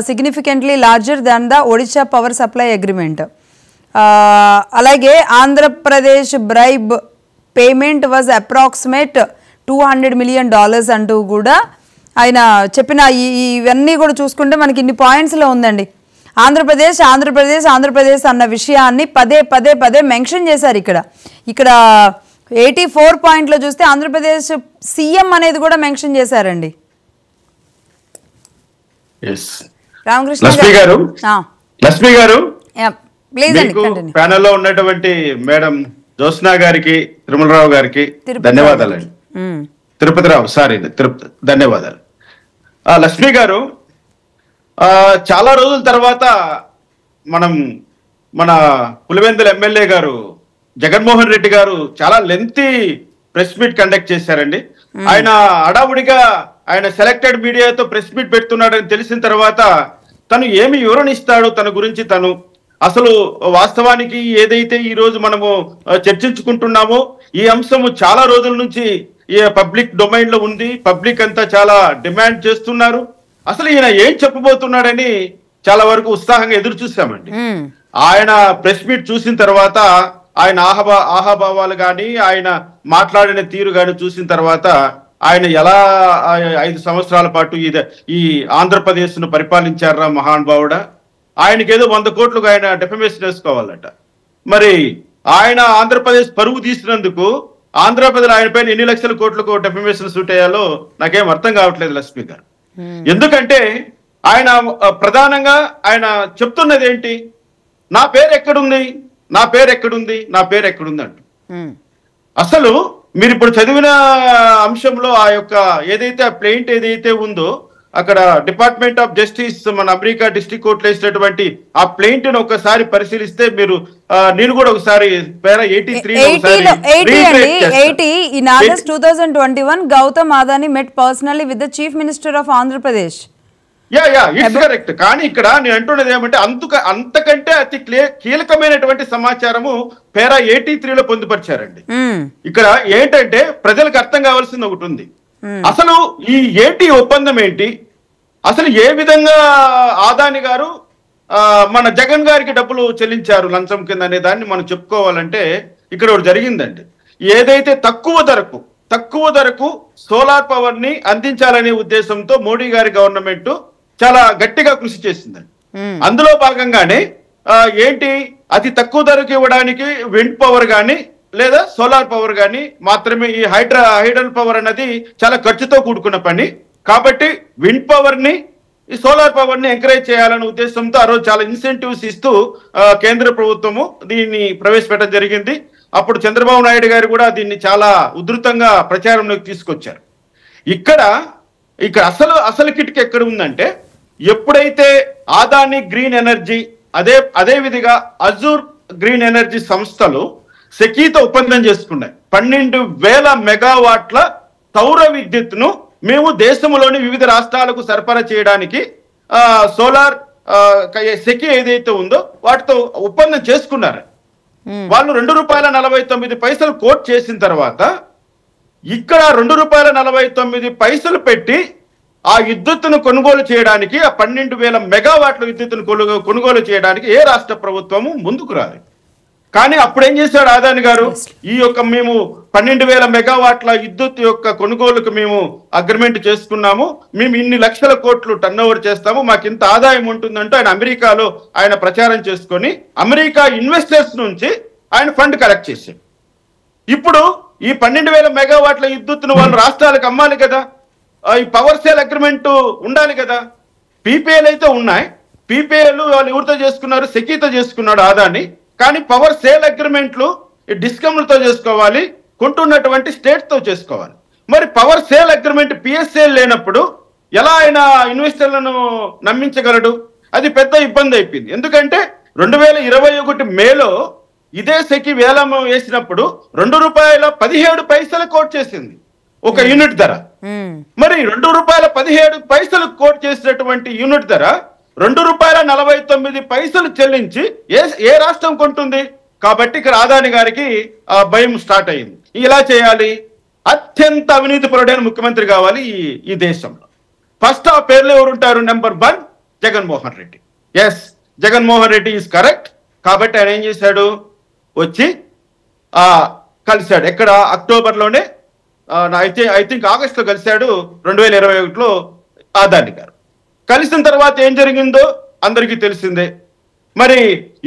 Speaker 1: significantly larger than the Odisha power supply agreement. అలాగే Andhra Pradesh bribe payment was approximate $200 million అంటూ కూడా ఆయన చెప్పిన ఇవన్నీ కూడా చూసుకుంటే మనకి ఇన్ని పాయింట్స్లో ఉందండి. ఆంధ్రప్రదేశ్ ఆంధ్రప్రదేశ్ ఆంధ్రప్రదేశ్ అన్న విషయాన్ని పదే పదే పదే మెన్షన్ చేశారు. ఇక్కడ 84 పాయింట్లో చూస్తే ఆంధ్రప్రదేశ్ సీఎం అనేది కూడా మెన్షన్ చేశారండి. రామకృష్ణ
Speaker 4: లక్ష్మి గారు
Speaker 1: ప్లీజ్ అండి కంటిన్యూ.
Speaker 4: ప్యానెల్లో ఉన్నటువంటి మేడం జ్యోత్స్నా గారికి, తిరుమలరావు గారికి ధన్యవాదాలండి. తిరుపతిరావు సారీ తిరుపతి, ధన్యవాదాలు. లక్ష్మి గారు, చాలా రోజుల తర్వాత మన పులివెందుల ఎమ్మెల్యే గారు జగన్మోహన్ రెడ్డి గారు చాలా లెంతీ ప్రెస్ మీట్ కండక్ట్ చేశారండి. ఆయన హడావుడిగా ఆయన సెలెక్టెడ్ మీడియాతో ప్రెస్ మీట్ పెడుతున్నాడని తెలిసిన తర్వాత తను ఏమి వివరణ ఇస్తాడో తన గురించి, తను అసలు వాస్తవానికి ఏదైతే ఈ రోజు మనము చర్చించుకుంటున్నామో ఈ అంశము చాలా రోజుల నుంచి ఈ పబ్లిక్ డొమైన్ లో ఉంది, పబ్లిక్ అంతా చాలా డిమాండ్ చేస్తున్నారు. అసలు ఈయన ఏం చెప్పబోతున్నాడని చాలా వరకు ఉత్సాహంగా ఎదురు చూసామండి. ఆయన ప్రెస్ మీట్ చూసిన తర్వాత ఆయన ఆహాభావాలు కానీ ఆయన మాట్లాడిన తీరు కానీ చూసిన తర్వాత ఆయన ఎలా 5 సంవత్సరాల పాటు ఈ ఆంధ్రప్రదేశ్ ను పరిపాలించారా మహానుభావుడా, ఆయనకి ఏదో 100 కోట్లకు ఆయన డెఫమేషన్ వేసుకోవాలట. మరి ఆయన ఆంధ్రప్రదేశ్ పరువు తీసినందుకు ఆంధ్ర ప్రజలు ఆయన పైన ఎన్ని లక్షల కోట్లకు డెఫమేషన్ సూట్ అయ్యాలో నాకేం అర్థం కావట్లేదు లక్ష్మి గారు. ఎందుకంటే ఆయన ప్రధానంగా ఆయన చెప్తున్నది ఏంటి, నా పేరు ఎక్కడుంది, నా పేరు ఎక్కడుంది, నా పేరు ఎక్కడుంది అంటూ. అసలు మీరు ఇప్పుడు చదివిన అంశంలో ఆ యొక్క ఏదైతే ఆ ప్లెయింట్ ఏదైతే ఉందో అక్కడ డిపార్ట్మెంట్ ఆఫ్ జస్టిస్ మన అమెరికా డిస్ట్రిక్ట్ కోర్టులో వేసినటువంటి ఆ ప్లెయింట్ ను ఒకసారి పరిశీలిస్తే మీరు నేను కూడా ఒకసారి పేరా
Speaker 1: 80 in August 2021 Gautam Adani met personally with the Chief Minister of Andhra Pradesh.
Speaker 4: It's correct. కానీ ఇక్కడ నేను అంటున్నది ఏమంటే అంతకంటే అతి కీలకమైనటువంటి సమాచారము పేరా 83లో పొందుపరిచారండి. ఇక్కడ ఏంటంటే ప్రజలకు అర్థం కావాల్సింది ఒకటి ఉంది. అసలు ఈ ఏటీ ఒప్పందం ఏంటి, అసలు ఏ విధంగా ఆదాని గారు మన జగన్ గారికి డబ్బులు చెల్లించారు లంచం కింద అనే దాన్ని మనం చెప్పుకోవాలంటే ఇక్కడ ఒకటి జరిగిందండి. ఏదైతే తక్కువ ధరకు సోలార్ పవర్ ని అందించాలనే ఉద్దేశంతో మోడీ గారి గవర్నమెంట్ చాలా గట్టిగా కృషి చేసిందండి. అందులో భాగంగానే ఏంటి అతి తక్కువ ధరకు ఇవ్వడానికి విండ్ పవర్ కానీ లేదా సోలార్ పవర్ కానీ మాత్రమే. ఈ హైడల్ పవర్ అన్నది చాలా ఖర్చుతో కూడుకున్న పని కాబట్టి విండ్ పవర్ ని ఈ సోలార్ పవర్ ని ఎంకరేజ్ చేయాలనే ఉద్దేశంతో ఆ రోజు చాలా ఇన్సెంటివ్స్ ఇస్తూ కేంద్ర ప్రభుత్వము దీన్ని ప్రవేశపెట్టడం జరిగింది. అప్పుడు చంద్రబాబు నాయుడు గారు కూడా దీన్ని చాలా ఉధృతంగా ప్రచారంలోకి తీసుకొచ్చారు. ఇక్కడ అసలు కిటికీ ఎక్కడ ఉందంటే ఎప్పుడైతే ఆదాని గ్రీన్ ఎనర్జీ అదే విధిగా అజూర్ గ్రీన్ ఎనర్జీ సంస్థలు సెకీతో ఒప్పందం చేసుకున్నాయి. 12,000 మెగావాట్ల సౌర విద్యుత్తును మేము దేశంలోని వివిధ రాష్ట్రాలకు సరఫరా చేయడానికి సోలార్ సెకీ ఏదైతే ఉందో వాటితో ఒప్పందం చేసుకున్నారు. వాళ్ళు ₹2.49 కోట్ చేసిన తర్వాత ఇక్కడ ₹2.49 పెట్టి ఆ విద్యుత్తును కొనుగోలు చేయడానికి ఆ 12,000 మెగావాట్ల విద్యుత్తును కొనుగోలు చేయడానికి ఏ రాష్ట్ర ప్రభుత్వము ముందుకు రాలేదు. కానీ అప్పుడు ఏం చేశాడు ఆదాని గారు, ఈ యొక్క మేము 12,000 మెగావాట్ల విద్యుత్ యొక్క కొనుగోలుకు మేము అగ్రిమెంట్ చేసుకున్నాము, మేము ఇన్ని లక్షల కోట్లు టర్న్ ఓవర్ చేస్తాము, మాకు ఇంత ఆదాయం ఉంటుందంటూ ఆయన అమెరికాలో ఆయన ప్రచారం చేసుకొని అమెరికా ఇన్వెస్టర్స్ నుంచి ఆయన ఫండ్ కలెక్ట్ చేశాడు. ఇప్పుడు ఈ 12,000 మెగావాట్ల విద్యుత్తును వాళ్ళు రాష్ట్రాలకు అమ్మాలి కదా, ఈ పవర్ సేల్ అగ్రిమెంట్ ఉండాలి కదా. పీపీఎల్ అయితే ఉన్నాయి, పీపీఎల్ వాళ్ళు ఎవరితో చేసుకున్నారు, సెకీతో చేసుకున్నాడు ఆదాని. కానీ పవర్ సేల్ అగ్రిమెంట్లు డిస్కమ్లతో చేసుకోవాలి, కొంటున్నటువంటి స్టేట్స్ తో చేసుకోవాలి. మరి పవర్ సేల్ అగ్రిమెంట్ పిఎస్ఏల్ లేనప్పుడు ఎలా ఆయన ఇన్వెస్టర్లను నమ్మించగలడు? అది పెద్ద ఇబ్బంది అయిపోయింది. ఎందుకంటే 2021 మేలో ఇదే సెకి వేలం వేసినప్పుడు ₹2.17 కోట్ చేసింది ఒక యూనిట్ ధర. మరి ₹2.17 కోట్ చేసినటువంటి యూనిట్ ధర ₹2.49 చెల్లించి ఏ రాష్ట్రం కొంటుంది? కాబట్టి ఇక్కడ ఆదాని గారికి భయం స్టార్ట్ అయింది. ఇలా చేయాలి, అత్యంత అవినీతి పరుడైన ముఖ్యమంత్రి కావాలి ఈ దేశంలో. ఫస్ట్ ఆ పేర్లు ఎవరుంటారు? Number 1 Jaganmohan Reddy. Yes, Jaganmohan Reddy is correct. కాబట్టి ఆయన ఏం చేశాడు, వచ్చి కలిశాడు. ఎక్కడ? అక్టోబర్లోనే ఐ థింక్ ఆగస్టులో కలిశాడు 2021లో ఆదాని గారు. కలిసిన తర్వాత ఏం జరిగిందో అందరికీ తెలిసిందే. మరి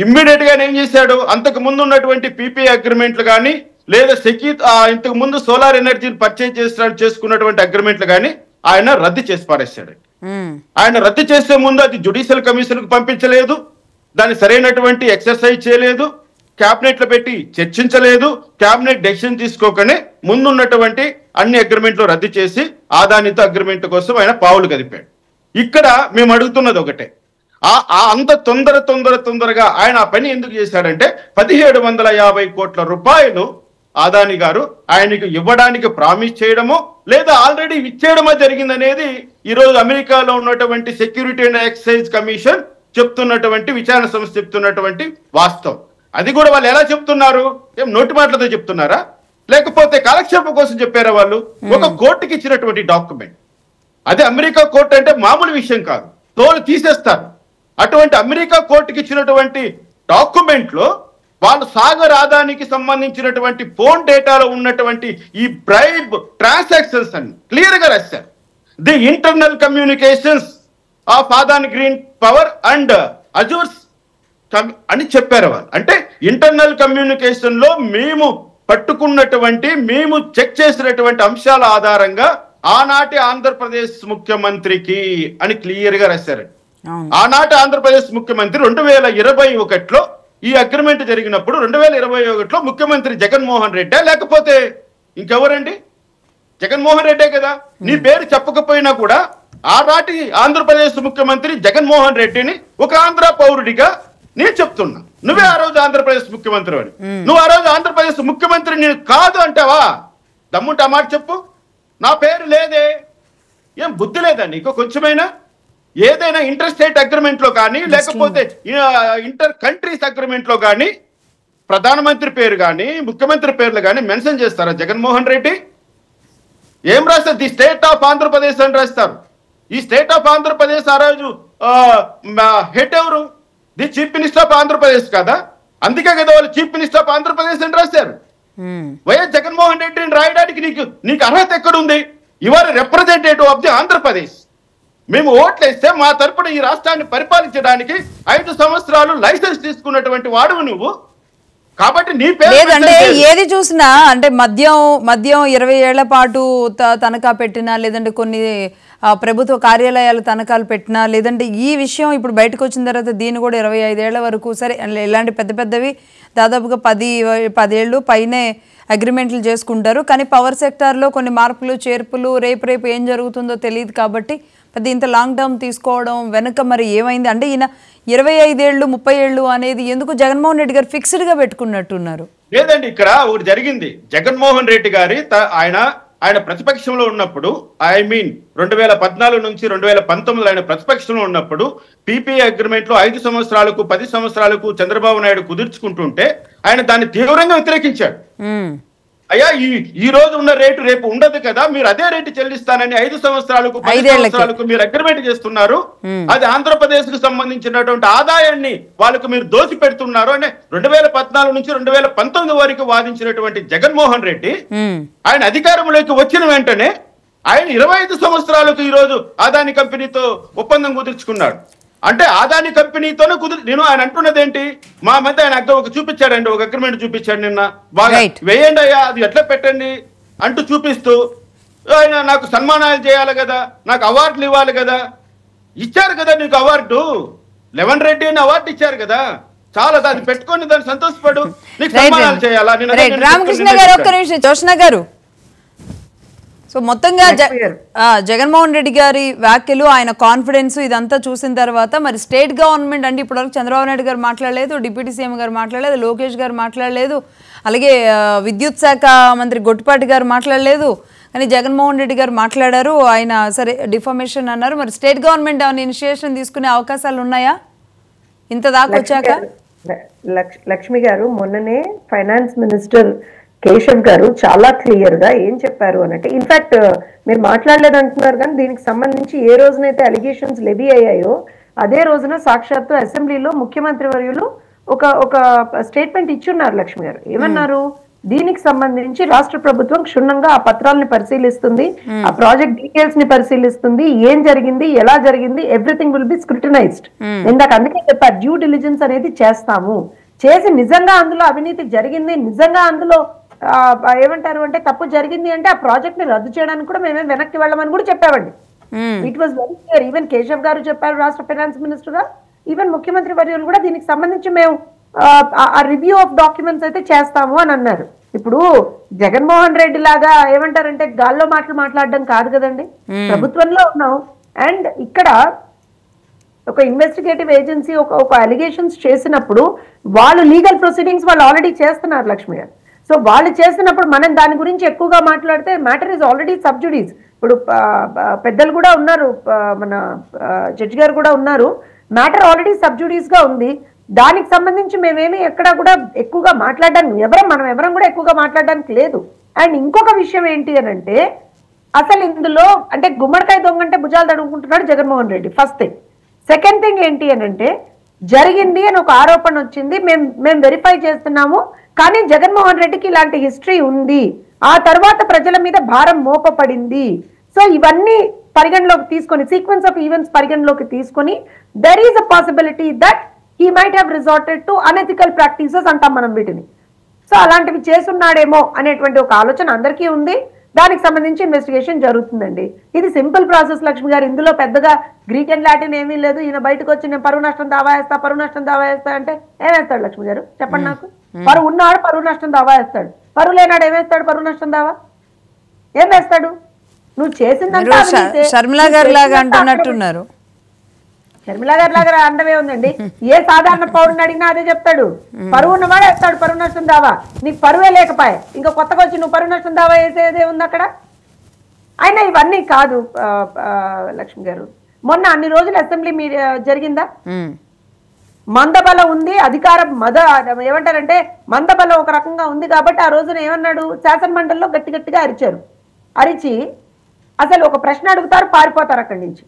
Speaker 4: ఇమ్మీడియట్ గా ఏం చేశాడు, అంతకు ముందు ఉన్నటువంటి పీపీఏ అగ్రిమెంట్లు కానీ లేదా ఇంతకు ముందు సోలార్ ఎనర్జీని పర్చేజ్ చేసుకున్నటువంటి అగ్రిమెంట్లు కానీ ఆయన రద్దు చేసి పారేశాడు. ఆయన రద్దు చేసే ముందు అది జ్యుడిషియల్ కమిషన్ కు పంపించలేదు, దాన్ని సరైనటువంటి ఎక్సర్సైజ్ చేయలేదు, క్యాబినెట్ లో పెట్టి చర్చించలేదు, క్యాబినెట్ డెసిషన్ తీసుకోకనే ముందున్నటువంటి అన్ని అగ్రిమెంట్లు రద్దు చేసి ఆదానితో అగ్రిమెంట్ కోసం ఆయన పావులు కదిపాడు. ఇక్కడ మేము అడుగుతున్నది ఒకటే, అంత తొందరగా ఆయన ఆ పని ఎందుకు చేశాడంటే 1750 కోట్ల రూపాయలు ఆదాని గారు ఆయనకు ఇవ్వడానికి ప్రామిస్ చేయడమో లేదా ఆల్రెడీ ఇచ్చేయడమో జరిగిందనేది ఈరోజు అమెరికాలో ఉన్నటువంటి సెక్యూరిటీ అండ్ ఎక్సైజ్ కమిషన్ చెప్తున్నటువంటి విచారణ సంస్థ చెప్తున్నటువంటి వాస్తవం. అది కూడా వాళ్ళు ఎలా చెప్తున్నారు? ఏం నోటి మాటలతో చెప్తున్నారా లేకపోతే కాలక్షేపం కోసం చెప్పారా? వాళ్ళు ఒక కోర్టుకి ఇచ్చినటువంటి డాక్యుమెంట్, అదే అమెరికా కోర్టు అంటే మామూలు విషయం కాదు, తోలు తీసేస్తారు. అటువంటి అమెరికా కోర్టుకి ఇచ్చినటువంటి డాక్యుమెంట్ లో వాళ్ళు సాగర్ ఆదానికి సంబంధించినటువంటి ఫోన్ డేటాలో ఉన్నటువంటి ఈ బ్రైబ్ ట్రాన్సాక్షన్స్ అని క్లియర్ గా రాశారు. The internal communications of Adani Green Power and Azure's అని చెప్పారు వాళ్ళు. అంటే ఇంటర్నల్ కమ్యూనికేషన్ లో మేము పట్టుకున్నటువంటి, మేము చెక్ చేసినటువంటి అంశాల ఆధారంగా ఆనాటి ఆంధ్రప్రదేశ్ ముఖ్యమంత్రికి అని క్లియర్ గా రాశారండి. ఆనాటి ఆంధ్రప్రదేశ్ ముఖ్యమంత్రి 2021లో ఈ అగ్రిమెంట్ జరిగినప్పుడు 2021లో ముఖ్యమంత్రి జగన్మోహన్ రెడ్డి లేకపోతే ఇంకెవరండి? జగన్మోహన్ రెడ్డే కదా. నీ పేరు చెప్పకపోయినా కూడా ఆనాటి ఆంధ్రప్రదేశ్ ముఖ్యమంత్రి జగన్మోహన్ రెడ్డిని ఒక ఆంధ్ర పౌరుడిగా నేను చెప్తున్నా. నువ్వే ఆ రోజు ఆంధ్రప్రదేశ్ ముఖ్యమంత్రి అని, నువ్వు ఆ రోజు ఆంధ్రప్రదేశ్ ముఖ్యమంత్రి నేను కాదు అంటావా? దమ్ముంటే ఆ మాట చెప్పు. నా పేరు లేదే, ఏం బుద్ధి లేదా నీకు కొంచెమైనా? ఏదైనా ఇంటర్ స్టేట్ అగ్రిమెంట్ లో కానీ లేకపోతే ఇంటర్ కంట్రీస్ అగ్రిమెంట్ లో కానీ ప్రధానమంత్రి పేరు కానీ ముఖ్యమంత్రి పేర్లు కానీ మెన్షన్ చేస్తారా జగన్మోహన్ రెడ్డి? ఏం రాస్తారు? ది స్టేట్ ఆఫ్ ఆంధ్రప్రదేశ్ అని రాస్తారు. ఈ స్టేట్ ఆఫ్ ఆంధ్రప్రదేశ్ ఆ రోజు హెడ్ ఎవరు? The chief minister of Andhra Pradesh కదా. అందుకే కదా వాళ్ళు చీఫ్ మినిస్టర్ ఆఫ్ ఆంధ్రప్రదేశ్ అని రాశారు. వైఎస్ జగన్మోహన్ రెడ్డిని రాయడానికి నీకు అర్హత ఎక్కడుంది? You are representative of the Andhra Pradesh. మేము ఓట్లేస్తే మా తరపున ఈ రాష్ట్రాన్ని పరిపాలించడానికి 5 సంవత్సరాలు లైసెన్స్ తీసుకున్నటువంటి వాడువు నువ్వు. కాబట్టి నీ పేరు
Speaker 1: లేదంటే ఏది చూసినా అంటే మద్యం 20 ఏళ్ల పాటు తనఖా పెట్టినా, లేదంటే కొన్ని ప్రభుత్వ కార్యాలయాలు తనఖాలు పెట్టినా, లేదంటే ఈ విషయం ఇప్పుడు బయటకు వచ్చిన తర్వాత దీన్ని కూడా 25 ఏళ్ల వరకు, సరే ఇలాంటి పెద్దవి దాదాపుగా 10 ఏళ్ళు పైనే అగ్రిమెంట్లు చేసుకుంటారు. కానీ పవర్ సెక్టార్లో కొన్ని మార్పులు చేర్పులు రేపు ఏం జరుగుతుందో తెలియదు కాబట్టి ఇంత లాంగ్ టర్మ్ తీసుకోవడం వెనుక మరి ఏమైంది? అంటే ఈయన 25 ఏళ్ళు 30 ఏళ్ళు అనేది ఎందుకు జగన్మోహన్ రెడ్డి గారు ఫిక్స్డ్ గా పెట్టుకున్నట్టున్నారు?
Speaker 4: లేదండి, ఇక్కడ ఒకటి జరిగింది. జగన్మోహన్ రెడ్డి గారి ఆయన ప్రతిపక్షంలో ఉన్నప్పుడు, ఐ మీన్ 2014 నుంచి 2019 ఆయన ప్రతిపక్షంలో ఉన్నప్పుడు పీపీఏ అగ్రిమెంట్ లో 5 సంవత్సరాలకు 10 సంవత్సరాలకు చంద్రబాబు నాయుడు కుదుర్చుకుంటుంటే ఆయన దాన్ని తీవ్రంగా వ్యతిరేకించాడు. అయ్యా ఈ రోజు ఉన్న రేటు రేపు ఉండదు కదా, మీరు అదే రేటు చెల్లిస్తానని 5 సంవత్సరాలకు 10 సంవత్సరాలకు మీరు అగ్రిమెంట్ చేస్తున్నారు. అది ఆంధ్రప్రదేశ్ కు సంబంధించినటువంటి ఆదాయాన్ని వాళ్ళకు మీరు దోచి పెడుతున్నారు అని 2014 నుంచి 2019 వరకు వాదించినటువంటి జగన్మోహన్ రెడ్డి ఆయన అధికారంలోకి వచ్చిన వెంటనే ఆయన 25 సంవత్సరాలకు ఈ రోజు ఆదాని కంపెనీతో ఒప్పందం కుదుర్చుకున్నాడు. అంటే ఆదాని కంపెనీతోనే నేను ఆయన అంటున్నది ఏంటి? మా మధ్య ఆయన ఒక చూపించాడండి, ఒక అగ్రిమెంట్ చూపించాడు నిన్న, బాగా వేయండి అయ్యా అది ఎట్లా పెట్టండి అంటూ చూపిస్తూ ఆయన నాకు సన్మానాలు చేయాలి కదా, నాకు అవార్డులు ఇవ్వాలి కదా. ఇచ్చారు కదా నీకు అవార్డు, లెవెన్ రెడ్డి అని అవార్డు ఇచ్చారు కదా, చాలా దాన్ని పెట్టుకొని దాన్ని సంతోషపడు, నీకు సన్మానాలు చేయాలా?
Speaker 1: రామకృష్ణ గారు ఒక్క నిమిషం, జోష్న గారు, సో మొత్తంగా జగన్మోహన్ రెడ్డి గారి వ్యాఖ్యలు, ఆయన కాన్ఫిడెన్స్ ఇదంతా చూసిన తర్వాత మరి స్టేట్ గవర్నమెంట్ అంటే ఇప్పటివరకు చంద్రబాబు నాయుడు గారు మాట్లాడలేదు, డిప్యూటీ సీఎం గారు మాట్లాడలేదు, లోకేష్ గారు మాట్లాడలేదు, అలాగే విద్యుత్ శాఖ మంత్రి గొట్టిపాటి గారు మాట్లాడలేదు, కానీ జగన్మోహన్ రెడ్డి గారు మాట్లాడారు. ఆయన సరే డిఫర్మేషన్ అన్నారు. మరి స్టేట్ గవర్నమెంట్ ఏమైనా ఇనిషియేషన్ తీసుకునే అవకాశాలు ఉన్నాయా ఇంత దాకా వచ్చాక?
Speaker 2: లక్ష్మి గారు, మొన్ననే ఫైనాన్స్ మినిస్టర్ కేశవ్ గారు చాలా క్లియర్ గా ఏం చెప్పారు అనంటే, ఇన్ఫాక్ట్ మీరు మాట్లాడలేదు అంటున్నారు కానీ దీనికి సంబంధించి ఏ రోజునైతే అలిగేషన్స్ లెవీ అయ్యాయో అదే రోజున సాక్షాత్తు అసెంబ్లీలో ముఖ్యమంత్రి వర్యులు ఒక స్టేట్మెంట్ ఇచ్చున్నారు. లక్ష్మి గారు ఏమన్నారు? దీనికి సంబంధించి రాష్ట్ర ప్రభుత్వం క్షుణ్ణంగా ఆ పత్రాలను పరిశీలిస్తుంది, ఆ ప్రాజెక్ట్ డీటెయిల్స్ ని పరిశీలిస్తుంది, ఏం జరిగింది ఎలా జరిగింది ఎవ్రీథింగ్ విల్ బి స్క్రూటినైజ్డ్. ఇందాక అందుకే చెప్పారు డ్యూ డిలిజెన్స్ అనేది చేస్తాము, చేసి నిజంగా అందులో అవినీతి జరిగింది, నిజంగా అందులో ఏమంటారు అంటే తప్పు జరిగింది అంటే ఆ ప్రాజెక్ట్ ని రద్దు చేయడానికి కూడా మేమే వెనక్కి వెళ్ళమని కూడా చెప్పామండి. It was very clear. Even Keshav garu చెప్పారు, రాష్ట్ర ఫైనాన్స్ మినిస్టర్ గా, ఈవెన్ ముఖ్యమంత్రి వర్యులు కూడా దీనికి సంబంధించి మేము ఆ రివ్యూ ఆఫ్ డాక్యుమెంట్స్ అయితే చేస్తాము అని అన్నారు. ఇప్పుడు జగన్మోహన్ రెడ్డి లాగా ఏమంటారంటే గాల్లో మాటలు మాట్లాడడం కాదు కదండి, ప్రభుత్వంలో ఉన్నాం. అండ్ ఇక్కడ ఒక ఇన్వెస్టిగేటివ్ ఏజెన్సీ ఒక అలిగేషన్స్ చేసినప్పుడు వాళ్ళు లీగల్ ప్రొసీడింగ్స్ వాళ్ళు ఆల్రెడీ చేస్తున్నారు లక్ష్మి గారు. సో వాళ్ళు చేస్తున్నప్పుడు మనం దాని గురించి ఎక్కువగా మాట్లాడితే మ్యాటర్ ఈజ్ ఆల్రెడీ సబ్జుడీస్. ఇప్పుడు పెద్దలు కూడా ఉన్నారు, మన జడ్జి గారు కూడా ఉన్నారు, మ్యాటర్ ఆల్రెడీ సబ్జుడీస్ గా ఉంది. దానికి సంబంధించి మేమేమి ఎక్కడా కూడా ఎక్కువగా మాట్లాడడానికి మనం ఎవరం కూడా ఎక్కువగా మాట్లాడడానికి లేదు. అండ్ ఇంకొక విషయం ఏంటి అని అంటే అసలు ఇందులో అంటే గుమ్మడికాయ దొంగ అంటే భుజాలు తడుముకుంటున్నాడు Jaganmohan Reddy, first thing. Second thing ఏంటి అని అంటే జరిగింది అని ఒక ఆరోపణ వచ్చింది, మేము వెరిఫై చేస్తున్నాము, కానీ జగన్మోహన్ రెడ్డికి ఇలాంటి హిస్టరీ ఉంది, ఆ తర్వాత ప్రజల మీద భారం మోపబడింది. సో ఇవన్నీ పరిగణలోకి తీసుకొని, సీక్వెన్స్ ఆఫ్ ఈవెంట్స్ పరిగణలోకి తీసుకొని there is a possibility that he might have resorted to unethical practices అంటాం మనం వీటిని. సో అలాంటివి చేస్తున్నాడేమో అనేటువంటి ఒక ఆలోచన అందరికీ ఉంది. దానికి సంబంధించి ఇన్వెస్టిగేషన్ జరుగుతుందండి. ఇది సింపుల్ ప్రాసెస్ లక్ష్మి గారు, ఇందులో పెద్దగా గ్రీక్ అండ్ లాటిన్ ఏమీ లేదు. ఈయన బయటకు వచ్చి నేను పరువు నష్టం దావా వేస్తా అంటే ఏమేస్తాడు లక్ష్మి గారు చెప్పండి నాకు? పరువు ఉన్నాడు పరువు నష్టం దావా వేస్తాడు, పరువు లేనాడు ఏమేస్తాడు పరువు నష్టం దావా? ఏం వేస్తాడు? నువ్వు చేసిందంతా
Speaker 1: షర్మిలా గారు లాగా అంటున్నట్టున్నారు.
Speaker 2: షర్మిలా గారి లాగా అండవే ఉందండి. ఏ సాధారణ పౌరుని అడిగినా అదే చెప్తాడు, పరువు ఉన్నవాడే వేస్తాడు పరువు నష్టం దావా. నీకు పరువే లేకపోయా ఇంకా కొత్తగా వచ్చి నువ్వు పరువు నష్టం దావా వేసేదే ఉంది అక్కడ. అయినా ఇవన్నీ కాదు లక్ష్మి గారు. మొన్న అన్ని రోజులు అసెంబ్లీ జరిగిందా? మందబలం ఉంది, అధికారం ఏమంటారంటే మందబలం ఒక రకంగా ఉంది కాబట్టి ఆ రోజున ఏమన్నాడు, శాసన మండలిలో గట్టిగా అరిచారు. అరిచి అసలు ఒక ప్రశ్న అడుగుతారు, పారిపోతారు అక్కడి నుంచి.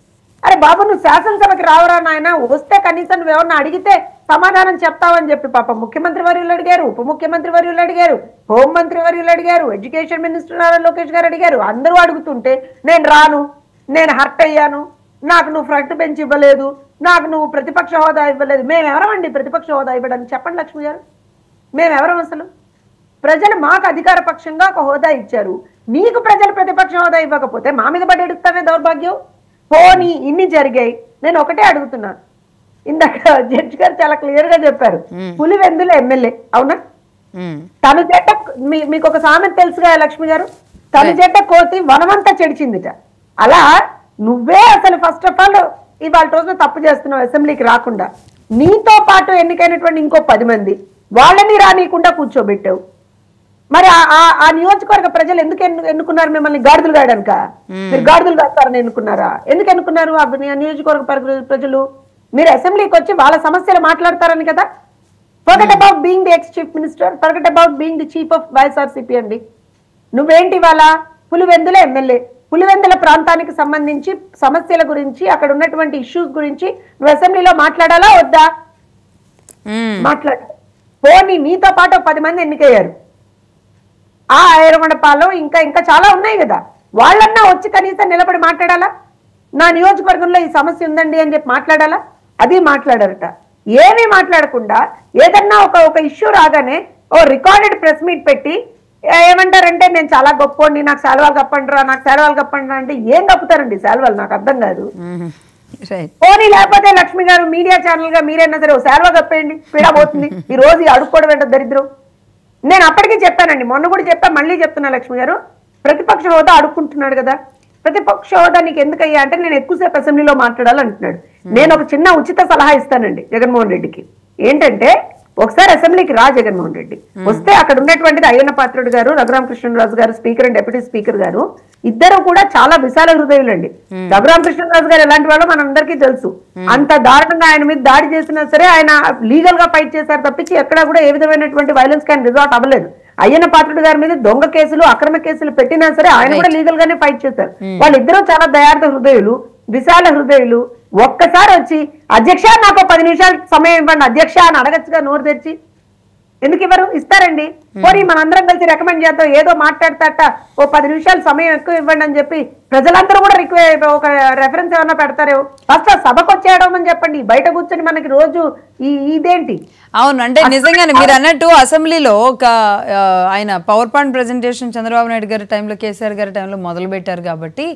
Speaker 2: అరే బాబు నువ్వు శాసనసభకి రావరా నాయన, వస్తే కనీసం నువ్వు ఎవరన్నా అడిగితే సమాధానం చెప్తావని చెప్పి పాప ముఖ్యమంత్రి వర్యులు అడిగారు, ఉప ముఖ్యమంత్రి వర్యులు అడిగారు, హోంమంత్రి వర్యులు అడిగారు, ఎడ్యుకేషన్ మినిస్టర్ నారా లోకేష్ గారు అడిగారు. అందరూ అడుగుతుంటే నేను రాను, నేను హర్ట్ అయ్యాను, నాకు నువ్వు ఫ్రంట్ బెంచ్ ఇవ్వలేదు, నాకు నువ్వు ప్రతిపక్ష హోదా ఇవ్వలేదు. మేమెవరమండి ప్రతిపక్ష హోదా ఇవ్వడానికి? చెప్పండి లక్ష్మి గారు, మేమెవరం? అసలు ప్రజలు మాకు అధికార పక్షంగా ఒక హోదా ఇచ్చారు, నీకు ప్రజలు ప్రతిపక్ష హోదా ఇవ్వకపోతే మా మీద పడి అడుగుతావే దౌర్భాగ్యం. పోనీ ఇన్ని జరిగాయి. నేను ఒకటే అడుగుతున్నాను, ఇందాక జడ్జి గారు చాలా క్లియర్ గా చెప్పారు, పులివెందుల ఎమ్మెల్యే అవునా, తను చెట్ట మీకు ఒక సామెత తెలుసుగా లక్ష్మి గారు, తను చెట్ట కోతి వనమంతా చెడిచిందిట. అలా నువ్వే అసలు ఫస్ట్ ఆఫ్ ఆల్ ఇవాళ రోజున తప్పు చేస్తున్నావు, అసెంబ్లీకి రాకుండా నీతో పాటు ఎన్నికైనటువంటి ఇంకో 10 మంది వాళ్ళని రానీయకుండా కూర్చోబెట్టావు. మరి ఆ నియోజకవర్గ ప్రజలు ఎందుకు ఎన్నుకున్నారు మిమ్మల్ని? గాడిదలు గాయడానిక? మీరు గాడిదలు కాస్తారని ఎన్నుకున్నారా? ఎందుకు ఎన్నుకున్నారు ఆ నియోజకవర్గ ప్రజలు? మీరు అసెంబ్లీకి వచ్చి వాళ్ళ సమస్యలు మాట్లాడతారని కదా. Forget about being the ex chief minister, forget about being the chief of YSRCP అండి. నువ్వేంటి వాళ్ళ పులివెందుల ఎమ్మెల్యే, పులివెందుల ప్రాంతానికి సంబంధించి సమస్యల గురించి, అక్కడ ఉన్నటువంటి ఇష్యూస్ గురించి నువ్వు అసెంబ్లీలో మాట్లాడాలా వద్దా? మాట్లాడ. పోనీ నీతో పాటు 10 మంది ఎన్నికయ్యారు, ఆ ఐరగొండపాలెం ఇంకా చాలా ఉన్నాయి కదా, వాళ్ళన్నా వచ్చి కనీసం నిలబడి మాట్లాడాలా? నా నియోజకవర్గంలో ఈ సమస్య ఉందండి అని చెప్పి మాట్లాడాలా? అది మాట్లాడారట. ఏమీ మాట్లాడకుండా ఏదన్నా ఒక ఇష్యూ రాగానే ఓ రికార్డెడ్ ప్రెస్ మీట్ పెట్టి ఏమంటారంటే నేను చాలా గొప్పండి, నాకు శాలువాలు కప్పండిరా, నాకు శాలువాలు కప్పండిరా అంటే ఏం కప్పుతారండి శాలువాలు? నాకు అర్థం కాదు. పోనీ లేకపోతే లక్ష్మి గారు మీడియా ఛానల్ గా మీరైనా సరే ఓ శాలువా కప్పేయండి, పీడా పోతుంది. ఈ రోజు అడుక్కోవడం ఏంటో దరిద్రం. నేను అప్పటికీ చెప్పానండి, మొన్న కూడా చెప్పా, మళ్ళీ చెప్తున్నా లక్ష్మి గారు, ప్రతిపక్ష హోదా అడుక్కుంటున్నాడు కదా, ప్రతిపక్ష హోదా నీకు ఎందుకయ్యా అంటే నేను ఎక్కువసేపు అసెంబ్లీలో మాట్లాడాలంటున్నాడు. నేను ఒక చిన్న ఉచిత సలహా ఇస్తానండి జగన్మోహన్ రెడ్డికి. ఏంటంటే ఒకసారి అసెంబ్లీకి రా జగన్మోహన్ రెడ్డి, వస్తే అక్కడ ఉన్నటువంటిది అయ్యన్న పాత్రుడు గారు, రఘురామకృష్ణరాజు గారు స్పీకర్ అండ్ డెప్యూటీ స్పీకర్ గారు ఇద్దరు కూడా చాలా విశాల హృదయులండి. రఘురామకృష్ణరాజు గారు ఎలాంటి వాళ్ళో మనందరికీ తెలుసు. అంత దారుణంగా ఆయన మీద దాడి చేసినా సరే ఆయన లీగల్ గా ఫైట్ చేశారు తప్పించి ఎక్కడా కూడా ఏ విధమైనటువంటి వైలెన్స్ కానీ రిజార్ట్ అవ్వలేదు. అయ్యన్న పాత్రుడు గారి మీద దొంగ కేసులు, అక్రమ కేసులు పెట్టినా సరే ఆయన కూడా లీగల్ గానే ఫైట్ చేశారు. వాళ్ళిద్దరూ చాలా దయార్థ హృదయులు, విశాల హృదయులు. ఒక్కసారి వచ్చి అధ్యక్ష నాకు 10 నిమిషాలు సమయం ఇవ్వండి అధ్యక్ష అని అడగచ్చుగా నోరు తెరిచి. ఎందుకు ఇవ్వరు? ఇస్తారండి. పోనీ మనందరం కలిసి రికమెండ్ చేద్దాం, ఏదో మాట్లాడతాట, ఓ 10 నిమిషాలు సమయం ఎక్కువ ఇవ్వండి అని చెప్పి ప్రజలందరూ కూడా ఒక రెఫరెన్స్ ఏమన్నా పెడతారు. ఫస్ట్ సభకు వచ్చేయడం అని చెప్పండి, బయట కూర్చొని మనకి రోజు ఇదేంటి?
Speaker 1: అవును, అంటే నిజంగానే మీరు అన్నట్టు అసెంబ్లీలో ఒక ఆయన power point presentation Chandrababu Naidu గారి టైంలో, కేసీఆర్ గారి టైంలో మొదలు పెట్టారు కాబట్టి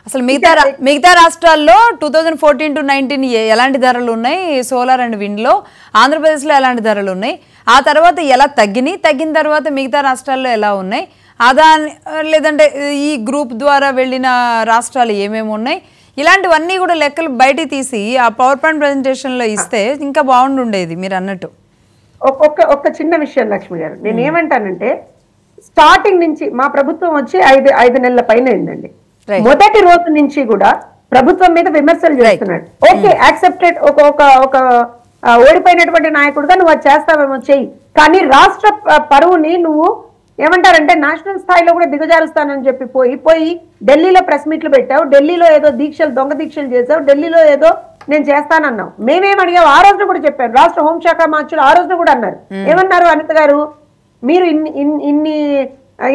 Speaker 1: అసలు మిగతా రాష్ట్రాల్లో 2014 to 19 ఎలాంటి ధరలు ఉన్నాయి, సోలార్ అండ్ విండ్లో, ఆంధ్రప్రదేశ్లో ఎలాంటి ధరలు ఉన్నాయి, ఆ తర్వాత ఎలా తగ్గిన తర్వాత మిగతా రాష్ట్రాల్లో ఎలా ఉన్నాయి, లేదంటే ఈ గ్రూప్ ద్వారా వెళ్ళిన రాష్ట్రాలు ఏమేమి ఉన్నాయి, ఇలాంటివన్నీ కూడా లెక్కలు బయటికి తీసి ఆ పవర్ పాయింట్ ప్రెజెంటేషన్లో ఇస్తే ఇంకా బాగుండుండేది మీరు అన్నట్టు.
Speaker 2: ఒక్క చిన్న విషయం లక్ష్మి గారు, నేను ఏమంటానంటే స్టార్టింగ్ నుంచి మా ప్రభుత్వం వచ్చి 5 నెలల పైన అయిందండి. మొదటి రోజు నుంచి కూడా ప్రభుత్వం మీద విమర్శలు చేస్తున్నాడు. Okay, accepted. ఒక ఓడిపోయినటువంటి నాయకుడుగా నువ్వు అది చేస్తావేమో చెయ్యి, కానీ రాష్ట్ర పరువుని నువ్వు ఏమంటారంటే నేషనల్ స్థాయిలో కూడా దిగజారుస్తానని చెప్పి పోయి ఢిల్లీలో ప్రెస్ మీట్లు పెట్టావు, ఢిల్లీలో ఏదో దొంగ దీక్షలు చేసావు, ఢిల్లీలో ఏదో నేను చేస్తానన్నావు. మేమేం అడిగావు? ఆ రోజున కూడా చెప్పాను, రాష్ట్ర హోంశాఖ మంత్రులు ఆ రోజున కూడా అన్నారు. ఏమన్నారు అనిత గారు? మీరు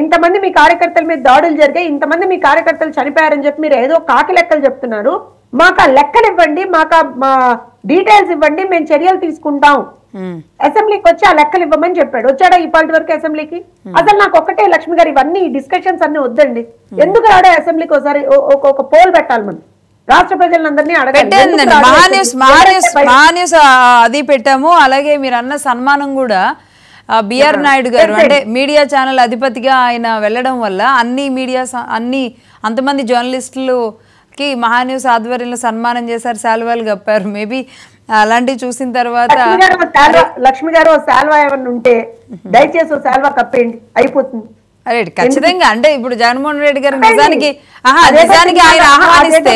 Speaker 2: ఇంతమంది మీ కార్యకర్తల మీద దాడులు జరిగాయి, ఇంతమంది మీ కార్యకర్తలు చనిపోయారని చెప్పి మీరు ఏదో కాకి లెక్కలు చెప్తున్నారు, మాకు ఆ లెక్కలు ఇవ్వండి, మాకు మా డీటెయిల్స్ ఇవ్వండి, మేము చర్యలు తీసుకుంటాం, అసెంబ్లీకి వచ్చి ఆ లెక్కలు ఇవ్వమని చెప్పాడు. వచ్చాడా ఇప్పటి వరకు అసెంబ్లీకి? అసలు నాకు ఒక్కటే లక్ష్మి గారు, ఇవన్నీ డిస్కషన్స్ అన్ని వద్దండి. ఎందుకు రాడే అసెంబ్లీకి? ఒకసారి ఒక పోల్ పెట్టాలి, మనం రాష్ట్ర ప్రజలందరినీ
Speaker 1: అడగాలి. మహాన్యూస్ అది పెట్టాము. అలాగే మీరు అన్న సన్మానం కూడా బిఆర్ నాయుడు గారు, అంటే మీడియా ఛానల్ అధిపతిగా ఆయన వెళ్ళడం వల్ల అంతమంది జర్నలిస్టులకి మహాన్యూస్ ఆధ్వర్యంలో సన్మానం చేశారు, శాల్వాలు కప్పారు. మేబీ అలాంటివి చూసిన తర్వాత
Speaker 2: లక్ష్మి గారు శాల్వా ఏమన్నా ఉంటే దయచేసి శాల్వా కప్పేయండి, అయిపోతుంది.
Speaker 1: ఖచ్చితంగా. అంటే ఇప్పుడు జగన్మోహన్ రెడ్డి గారు నిజానికి ఆయన ఆహ్వానిస్తే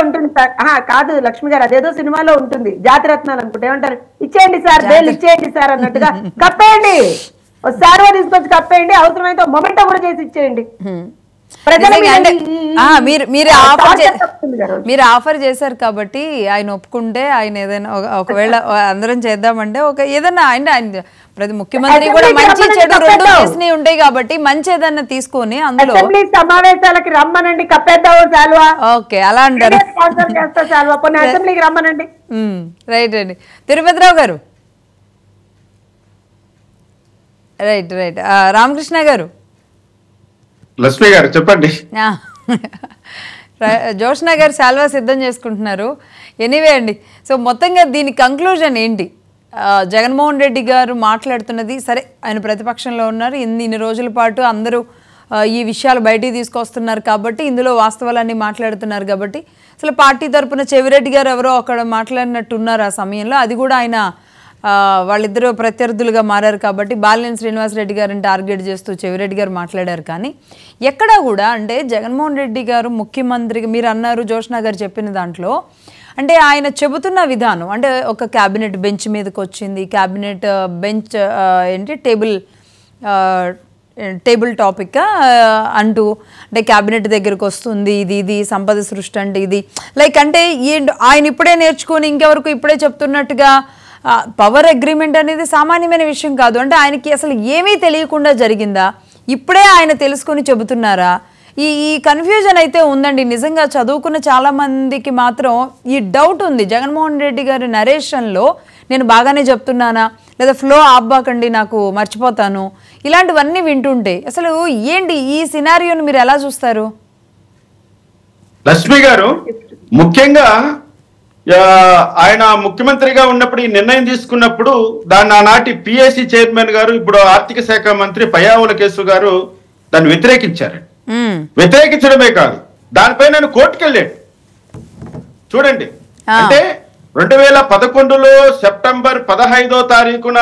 Speaker 2: ఉంటుంది సార్. కాదు లక్ష్మి గారు, అదేదో సినిమాలో ఉంటుంది, జాతిరత్నాలు అనుకుంటే ఏమంటారు, ఇచ్చేయండి సార్, బేల్ ఇచ్చేయండి సార్ అన్నట్టుగా కప్పేయండి, శాల్వా తీసుకొచ్చి కప్పేయండి, అవసరమైతే మొమెంటో కూడా చేసి ఇచ్చేయండి.
Speaker 1: మీరు ఆఫర్ చేశారు కాబట్టి ఆయన ఒప్పుకుంటే, ఆయన ఏదైనా ఒకవేళ అందరం చేద్దామంటే ఏదైనా ఆయన ప్రతి ముఖ్యమంత్రి కూడా మంచి చెడు రెండు చేసినవి ఉంటాయి కాబట్టి మంచి ఏదన్నా తీసుకొని అందులో
Speaker 2: సమావేశాలకి రమ్మనండి, కప్పేద్దాం శాల్వా.
Speaker 1: ఓకే, అలా అంటారు.
Speaker 2: అసెంబ్లీకి రమ్మనండి.
Speaker 1: రైట్ అండి. తిరుపతిరావు గారు. రైట్. రామకృష్ణ గారు.
Speaker 4: లక్ష్మి గారు చెప్పండి.
Speaker 1: జోష్న గారు శాల్వా సిద్ధం చేసుకుంటున్నారు. ఎనీవే అండి, సో మొత్తంగా దీని కంక్లూజన్ ఏంటి? జగన్మోహన్ రెడ్డి గారు మాట్లాడుతున్నది సరే, ఆయన ప్రతిపక్షంలో ఉన్నారు, ఇన్ని రోజుల పాటు అందరూ ఈ విషయాలు బయటికి తీసుకొస్తున్నారు కాబట్టి, ఇందులో వాస్తవాలన్నీ మాట్లాడుతున్నారు కాబట్టి, అసలు పార్టీ తరపున చెవిరెడ్డి గారు ఎవరో అక్కడ మాట్లాడినట్టున్నారు ఆ సమయంలో, అది కూడా ఆయన వాళ్ళిద్దరూ ప్రత్యర్థులుగా మారారు కాబట్టి బాలినేని శ్రీనివాసరెడ్డి గారిని టార్గెట్ చేస్తూ చెవిరెడ్డి గారు మాట్లాడారు. కానీ ఎక్కడా కూడా అంటే జగన్మోహన్ రెడ్డి గారు ముఖ్యమంత్రిగా మీరు అన్నారు, జోష్నా గారు చెప్పిన దాంట్లో అంటే ఆయన చెబుతున్న విధానం అంటే ఒక క్యాబినెట్ బెంచ్ మీదకి వచ్చింది, క్యాబినెట్ బెంచ్ ఏంటి టేబుల్ టాపిక్ అంటూ అంటే క్యాబినెట్ దగ్గరకు వస్తుంది, ఇది సంపద సృష్టి అంటే ఇది లైక్ అంటే ఆయన ఇప్పుడే నేర్చుకొని ఇంకెవరకు ఇప్పుడే చెప్తున్నట్టుగా పవర్ అగ్రిమెంట్ అనేది సామాన్యమైన విషయం కాదు. అంటే ఆయనకి అసలు ఏమీ తెలియకుండా జరిగిందా, ఇప్పుడే ఆయన తెలుసుకొని చెబుతున్నారా? ఈ కన్ఫ్యూజన్ అయితే ఉందండి. నిజంగా చదువుకున్న చాలామందికి మాత్రం ఈ డౌట్ ఉంది. జగన్మోహన్ రెడ్డి గారి నరేషన్లో నేను బాగానే చెప్తున్నానా, లేదా ఫ్లో ఆబ్బాకండి నాకు మర్చిపోతాను, ఇలాంటివన్నీ వింటుంటే అసలు ఏంటి ఈ సినారియోని మీరు ఎలా చూస్తారు?
Speaker 4: లక్ష్మి గారు, ముఖ్యంగా ఆయన ముఖ్యమంత్రిగా ఉన్నప్పుడు ఈ నిర్ణయం తీసుకున్నప్పుడు దాన్ని ఆనాటి పిఎస్సి చైర్మన్ గారు, ఇప్పుడు ఆర్థిక శాఖ మంత్రి పయ్యావుల కేసు గారు దాన్ని వ్యతిరేకించారు. వ్యతిరేకించడమే కాదు, దానిపై నేను కోర్టుకు వెళ్ళాడు. చూడండి, అంటే 2011లో సెప్టెంబర్ 15వ తారీఖున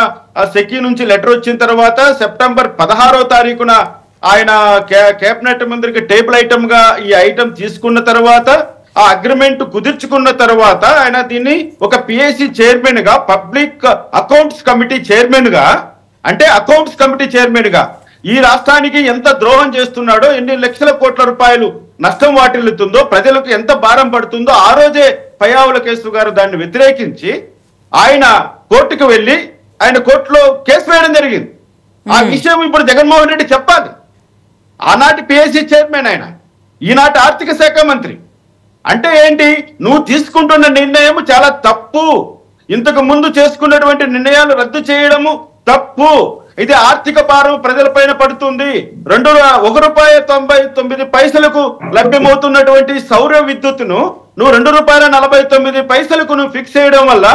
Speaker 4: సెకీ నుంచి లెటర్ వచ్చిన తర్వాత సెప్టెంబర్ 16వ తారీఖున ఆయన కేబినెట్ మంత్రికి టేబుల్ ఐటమ్ గా ఈ ఐటమ్ తీసుకున్న తర్వాత ఆ అగ్రిమెంట్ కుదుర్చుకున్న తర్వాత ఆయన దీన్ని ఒక పిఎస్సి చైర్మన్ గా, పబ్లిక్ అకౌంట్స్ కమిటీ చైర్మన్ గా, అంటే అకౌంట్స్ కమిటీ చైర్మన్ గా ఈ రాష్ట్రానికి ఎంత ద్రోహం చేస్తున్నాడో, ఎన్ని లక్షల కోట్ల రూపాయలు నష్టం వాటిల్లుతుందో, ప్రజలకు ఎంత భారం పడుతుందో ఆ రోజే పయ్యావుల కేసు గారు దాన్ని వ్యతిరేకించి ఆయన కోర్టుకు వెళ్ళి ఆయన కోర్టులో కేసు వేయడం జరిగింది. ఆ విషయం ఇప్పుడు జగన్మోహన్ రెడ్డి చెప్పాలి. ఆనాటి పిఎస్సి చైర్మన్ ఆయన, ఈనాటి ఆర్థిక శాఖ మంత్రి. అంటే ఏంటి, నువ్వు తీసుకుంటున్న నిర్ణయం చాలా తప్పు, ఇంతకు ముందు చేసుకున్నటువంటి నిర్ణయాలు రద్దు చేయడము తప్పు, ఇది ఆర్థిక భారం ప్రజలపైన పడుతుంది. ₹1.99 లభ్యమవుతున్నటువంటి సౌర విద్యుత్తును నువ్వు ₹2.49 నువ్వు ఫిక్స్ చేయడం వల్ల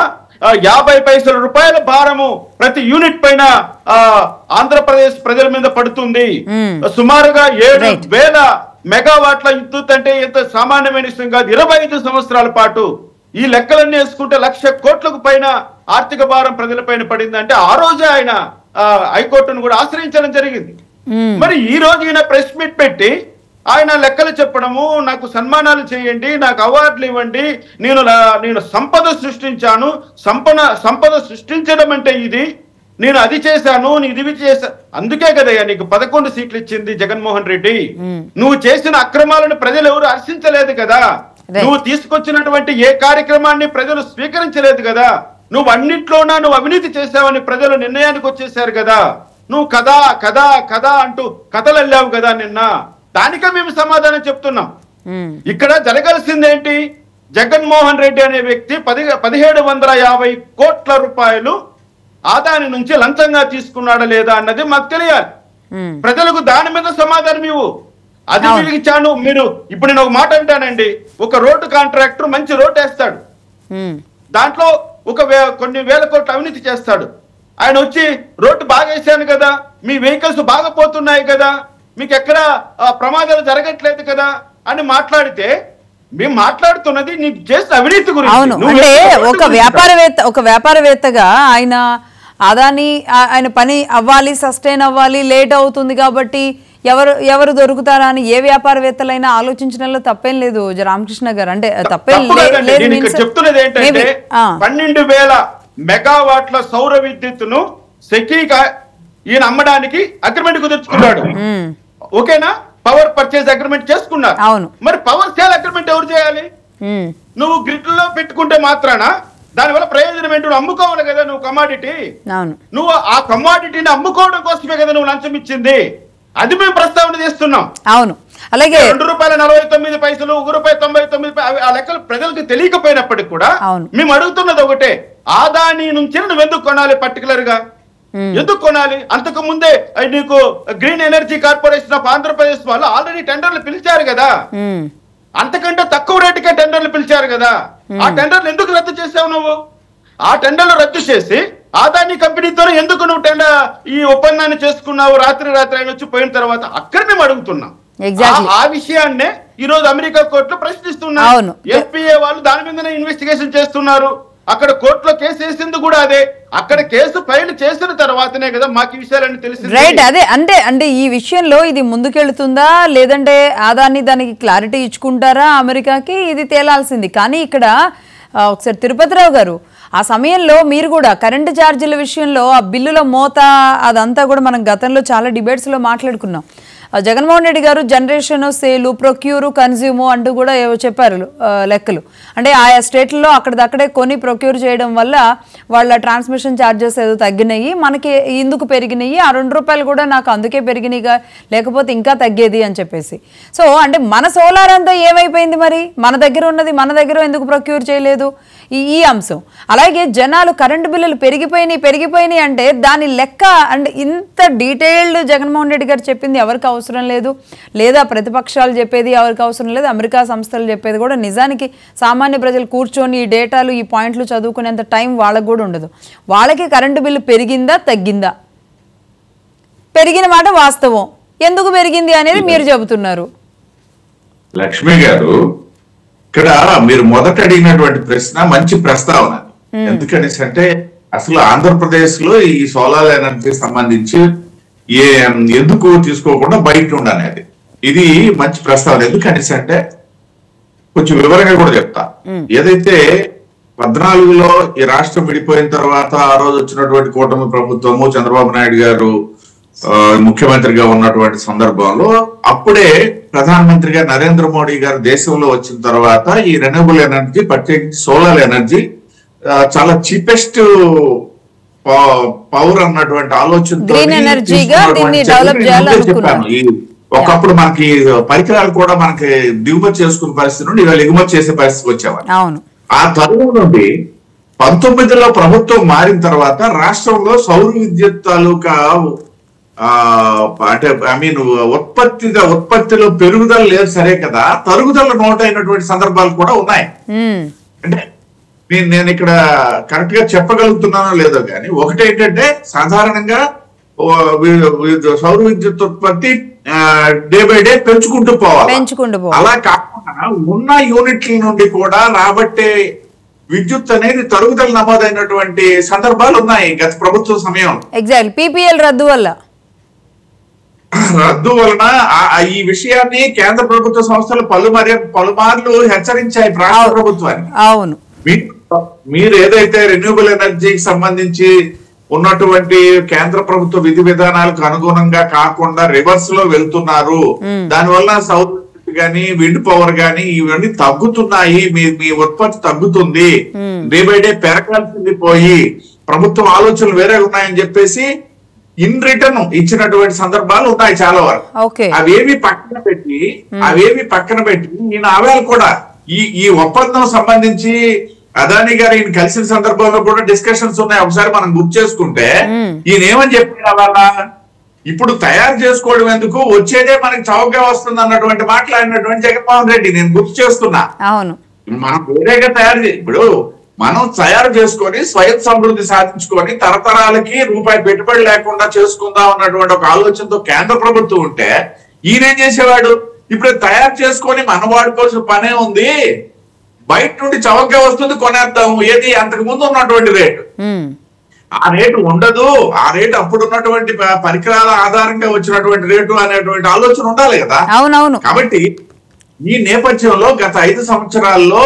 Speaker 4: 50 పైసల రూపాయల భారము ప్రతి యూనిట్ పైన ఆంధ్రప్రదేశ్ ప్రజల మీద పడుతుంది. సుమారుగా 7,000 మెగావాట్ల విద్యుత్ అంటే ఎంత సామాన్యమైన విషయం కాదు. 25 సంవత్సరాల పాటు ఈ లెక్కలన్నీ వేసుకుంటే 1,00,000 కోట్లకు పైన ఆర్థిక భారం ప్రజలపైన పడింది. అంటే ఆ రోజే ఆయన హైకోర్టును కూడా ఆశ్రయించడం జరిగింది. మరి ఈ రోజు ఈయన ప్రెస్ మీట్ పెట్టి ఆయన లెక్కలు చెప్పడము, నాకు సన్మానాలు చేయండి, నాకు అవార్డులు ఇవ్వండి, నేను సంపద సృష్టించాను, సంపద సృష్టించడం అంటే ఇది, నేను అది చేశాను, ఇది చేశా. అందుకే కదయ్యా నీకు 11 సీట్లు ఇచ్చింది జగన్మోహన్ రెడ్డి. నువ్వు చేసిన అక్రమాలను ప్రజలు ఎవరు హర్షించలేదు కదా, నువ్వు తీసుకొచ్చినటువంటి ఏ కార్యక్రమాన్ని ప్రజలు స్వీకరించలేదు కదా, నువ్వు అన్నిట్లోనా నువ్వు అవినీతి చేశావని ప్రజలు నిర్ణయానికి వచ్చేసారు కదా, నువ్వు కదా అంటూ కథలు వెళ్ళావు కదా నిన్న. దానికే మేము సమాధానం చెప్తున్నాం. ఇక్కడ జరగాల్సిందేంటి, జగన్మోహన్ రెడ్డి అనే వ్యక్తి 1750 కోట్ల రూపాయలు ఆదాని నుంచి లంచంగా తీసుకున్నాడా లేదా అన్నది మాకు తెలియాలి. ప్రజలకు దాని మీద సమాధానం ఇవ్వు. అది ఇచ్చాను మీరు. ఇప్పుడు నేను ఒక మాట అంటానండి, ఒక రోడ్డు కాంట్రాక్టర్ మంచి రోడ్డు వేస్తాడు, దాంట్లో కొన్ని వేల కోట్ల అవినీతి చేస్తాడు. ఆయన వచ్చి రోడ్డు బాగా వేసాను కదా, మీ వెహికల్స్ బాగా పోతున్నాయి కదా, మీకు ఎక్కడ ప్రమాదాలు జరగట్లేదు కదా అని మాట్లాడితే, మేము మాట్లాడుతున్నది నీకు చేసిన అవినీతి గురించి.
Speaker 1: అవును, అంటే ఒక వ్యాపారవేత్తగా ఆయన అదాని ఆయన పని అవ్వాలి, సస్టైన్ అవ్వాలి, లేట్ అవుతుంది కాబట్టి ఎవరు దొరుకుతారా అని ఏ వ్యాపారవేత్తలైనా ఆలోచించడంలో తప్పేం లేదు రామకృష్ణ గారు. అంటే తప్పేం లేదు.
Speaker 4: చెప్తున్నది ఏంటంటే 12,000 మెగావాట్ల సౌర విద్యుత్తును సెకీగా ఈయన అమ్మడానికి అగ్రిమెంట్ కుదుర్చుకున్నాడు. ఓకేనా, పవర్ పర్చేజ్ అగ్రిమెంట్ చేసుకున్నారు.
Speaker 1: అవును,
Speaker 4: మరి పవర్ సేల్ అగ్రిమెంట్ ఎవరు చేయాలి? నువ్వు గ్రిడ్ లో పెట్టుకుంటే మాత్రాన దానివల్ల ప్రయోజనం ఏంటో అమ్ముకోవాలి కదా నువ్వు కమాడిటీ. నువ్వు ఆ కమాడిటీని అమ్ముకోవడం కోసమే కదా నువ్వు లంచం ఇచ్చింది. అది మేము ప్రస్తావన చేస్తున్నాం.
Speaker 1: అవును, అలాగే
Speaker 4: ₹2.49, ₹1.99 ఆ లెక్కలు ప్రజలకు తెలియకపోయినప్పటికీ కూడా మేము అడుగుతున్నది ఒకటే, ఆదాని నుంచి నువ్వెందుకు కొనాలి? పర్టికులర్ గా ఎందుకు కొనాలి? అంతకు ముందే నీకు green energy corporation of Andhra Pradesh వాళ్ళు ఆల్రెడీ టెండర్లు పిలిచారు కదా, అంతకంటే తక్కువ రేటుకే టెండర్లు పిలిచారు కదా. ఆ టెండర్లు ఎందుకు రద్దు చేసావు నువ్వు? ఆ టెండర్లు రద్దు చేసి ఆదాని కంపెనీతో ఎందుకు నువ్వు ఈ ఒప్పందాన్ని చేసుకున్నావు? రాత్రి ఆయన వచ్చి పోయిన తర్వాత అక్కడ మేము అడుగుతున్నాం. ఆ విషయాన్నే ఈ రోజు అమెరికా కోర్టులో ప్రశ్నిస్తున్నారు. ఎఫ్పిఏ వాళ్ళు దాని మీదనే ఇన్వెస్టిగేషన్ చేస్తున్నారు. అక్కడ కోర్టులో కేసు వేసింది కూడా అదే. అక్కడ కేసు ఫైల్ చేసిన తర్వాతనే కదా మాకు ఈ విషయాలన్నీ తెలిసింది.
Speaker 1: రైట్, అదే అంటే ఈ విషయంలో ఇది ముందుకెళ్తుందా లేదంటే ఆదాన్ని దానికి క్లారిటీ ఇచ్చుకుంటారా అమెరికాకి, ఇది తేలాల్సింది. కానీ ఇక్కడ ఒకసారి తిరుపతిరావు గారు, ఆ సమయంలో మీరు కూడా కరెంటు ఛార్జీల విషయంలో ఆ బిల్లుల మోత అదంతా కూడా మనం గతంలో చాలా డిబేట్స్లో మాట్లాడుకున్నాం. జగన్మోహన్ రెడ్డి గారు జనరేషన్, సేలు, ప్రొక్యూరు, కన్జ్యూము అంటూ కూడా చెప్పారు లెక్కలు. అంటే ఆయా స్టేట్లలో అక్కడదక్కడే కొని ప్రొక్యూర్ చేయడం వల్ల వాళ్ళ ట్రాన్స్మిషన్ ఛార్జెస్ ఏదో తగ్గినాయి, మనకి ఇందుకు పెరిగినాయి, ఆ ₹2 కూడా నాకు అందుకే పెరిగినాయిగా, లేకపోతే ఇంకా తగ్గేది అని చెప్పేసి. సో అంటే మన సోలార్ అంతా ఏమైపోయింది మరి? మన దగ్గర ఉన్నది మన దగ్గర ఎందుకు ప్రొక్యూర్ చేయలేదు? ఈ అంశం. అలాగే జనాలు కరెంటు బిల్లులు పెరిగిపోయినాయి అంటే దాని లెక్క అంటే ఇంత డీటెయిల్డ్ జగన్మోహన్ రెడ్డి గారు చెప్పింది ఎవరికి అవసరం లేదు, లేదా ప్రతిపక్షాలు చెప్పేది ఎవరికి అవసరం లేదు, అమెరికా సంస్థలు చెప్పేది కూడా నిజానికి సామాన్య ప్రజలు కూర్చొని ఈ డేటాలు ఈ పాయింట్లు చదువుకునేంత టైం వాళ్ళకు కూడా ఉండదు. వాళ్ళకి కరెంటు బిల్లు పెరిగిందా తగ్గిందా? పెరిగిన మాట వాస్తవం. ఎందుకు పెరిగింది అనేది మీరు చెబుతున్నారు.
Speaker 3: లక్ష్మి గారు, ఇక్కడ మీరు మొదట అడిగినటువంటి ప్రశ్న మంచి ప్రస్తావన. ఎందుకనేసి అంటే అసలు ఆంధ్రప్రదేశ్ లో ఈ సోలార్ ఎనర్జీ సంబంధించి ఎందుకు తీసుకోకుండా బయట ఉండనేది ఇది మంచి ప్రస్తావన. ఎందుకనేసి అంటే కొంచెం వివరంగా కూడా చెప్తా. ఏదైతే 14లో ఈ రాష్ట్రం విడిపోయిన తర్వాత ఆ రోజు వచ్చినటువంటి కూటమి ప్రభుత్వము, చంద్రబాబు నాయుడు గారు ముఖ్యమంత్రిగా ఉన్నటువంటి సందర్భంలో అప్పుడే ప్రధానమంత్రిగా నరేంద్ర మోడీ గారు దేశంలో వచ్చిన తర్వాత ఈ రెన్యూబుల్ ఎనర్జీ, ప్రత్యేకించి సోలార్ ఎనర్జీ చాలా చీపెస్ట్ పవర్ అన్నటువంటి ఆలోచన
Speaker 1: గ్రీన్ ఎనర్జీగా దీన్ని డెవలప్ చేయాలనుకున్నాను.
Speaker 3: ఒకప్పుడు మనకి పరికరాలు కూడా మనకి దిగుమతి చేసుకునే పరిస్థితి నుండి ఇవాళ ఎగుమతి చేసే పరిస్థితికి వచ్చేవారు.
Speaker 1: అవును.
Speaker 3: ఆ తరుణం నుండి 19లో ప్రభుత్వం మారిన తర్వాత రాష్ట్రంలో సౌర విద్యుత్ తాలూకా అంటే ఉత్పత్తిలో పెరుగుదల లేదు సరే కదా, తరుగుదల నోట్ అయినటువంటి సందర్భాలు కూడా ఉన్నాయి. అంటే నేను ఇక్కడ కరెక్ట్ గా చెప్పగలుగుతున్నానో లేదో కానీ ఒకటేంటంటే సాధారణంగా సౌర విద్యుత్ ఉత్పత్తి డే బై డే పెంచుకుంటూ పోవాలి. అలా కాకుండా ఉన్న యూనిట్ల నుండి కూడా రాబట్టే విద్యుత్ అనేది తరుగుదల నమోదైనటువంటి సందర్భాలు ఉన్నాయి గత ప్రభుత్వ సమయంలో.
Speaker 1: ఎగ్జాక్ట్ పీపీఎల్ రద్దు
Speaker 3: వలన ఈ విషయాన్ని కేంద్ర ప్రభుత్వ సంస్థలు పలుమార్లు హెచ్చరించాయి రాష్ట్ర ప్రభుత్వాన్ని.
Speaker 1: అవును.
Speaker 3: మీరు ఏదైతే రెన్యూబుల్ ఎనర్జీకి సంబంధించి ఉన్నటువంటి కేంద్ర ప్రభుత్వ విధి విధానాలకు అనుగుణంగా కాకుండా రివర్స్ లో వెళ్తున్నారు, దానివల్ల సౌర్ గానీ విండ్ పవర్ గానీ ఇవన్నీ తగ్గుతున్నాయి, మీ ఉత్పత్తి తగ్గుతుంది, డే బై డే పెరగాల్సింది పోయి ప్రభుత్వం ఆలోచనలు వేరే ఉన్నాయని చెప్పేసి ఇన్ రిటర్న్ ఇచ్చినటువంటి సందర్భాలు ఉన్నాయి చాలా వరకు. అవేమి పక్కన పెట్టి ఈయన ఆవేళ కూడా ఈ ఒప్పందం సంబంధించి అదానీ గారు ఈయన కలిసిన సందర్భంలో కూడా డిస్కషన్స్ ఉన్నాయి. ఒకసారి మనం గుర్తు చేసుకుంటే ఈయన ఏమని చెప్పారు, వాళ్ళ ఇప్పుడు తయారు చేసుకోవడం ఎందుకు, వచ్చేదే మనకి చౌకగా వస్తుంది అన్నటువంటి మాట్లాడినటువంటి జగన్మోహన్ రెడ్డి నేను గుర్తు చేస్తున్నా. మనం వేరేగా ఇప్పుడు మనం తయారు చేసుకొని స్వయం సమృద్ధి సాధించుకొని తరతరాలకి రూపాయి పెట్టుబడి లేకుండా చేసుకుందాం అన్నటువంటి ఒక ఆలోచనతో కేంద్ర ప్రభుత్వం ఉంటే ఈయనేం చేసేవాడు, ఇప్పుడు తయారు చేసుకొని మన వాడుకోవాల్సిన పనే ఉంది, బయట నుండి చౌకగా వస్తుంది కొనేద్దాము, ఏది అంతకు ముందు ఉన్నటువంటి రేటు ఆ రేటు ఉండదు, ఆ రేటు అప్పుడు ఉన్నటువంటి పరికరాల ఆధారంగా వచ్చినటువంటి రేటు అనేటువంటి ఆలోచన ఉండాలి కదా. కాబట్టి ఈ నేపథ్యంలో గత 5 సంవత్సరాల్లో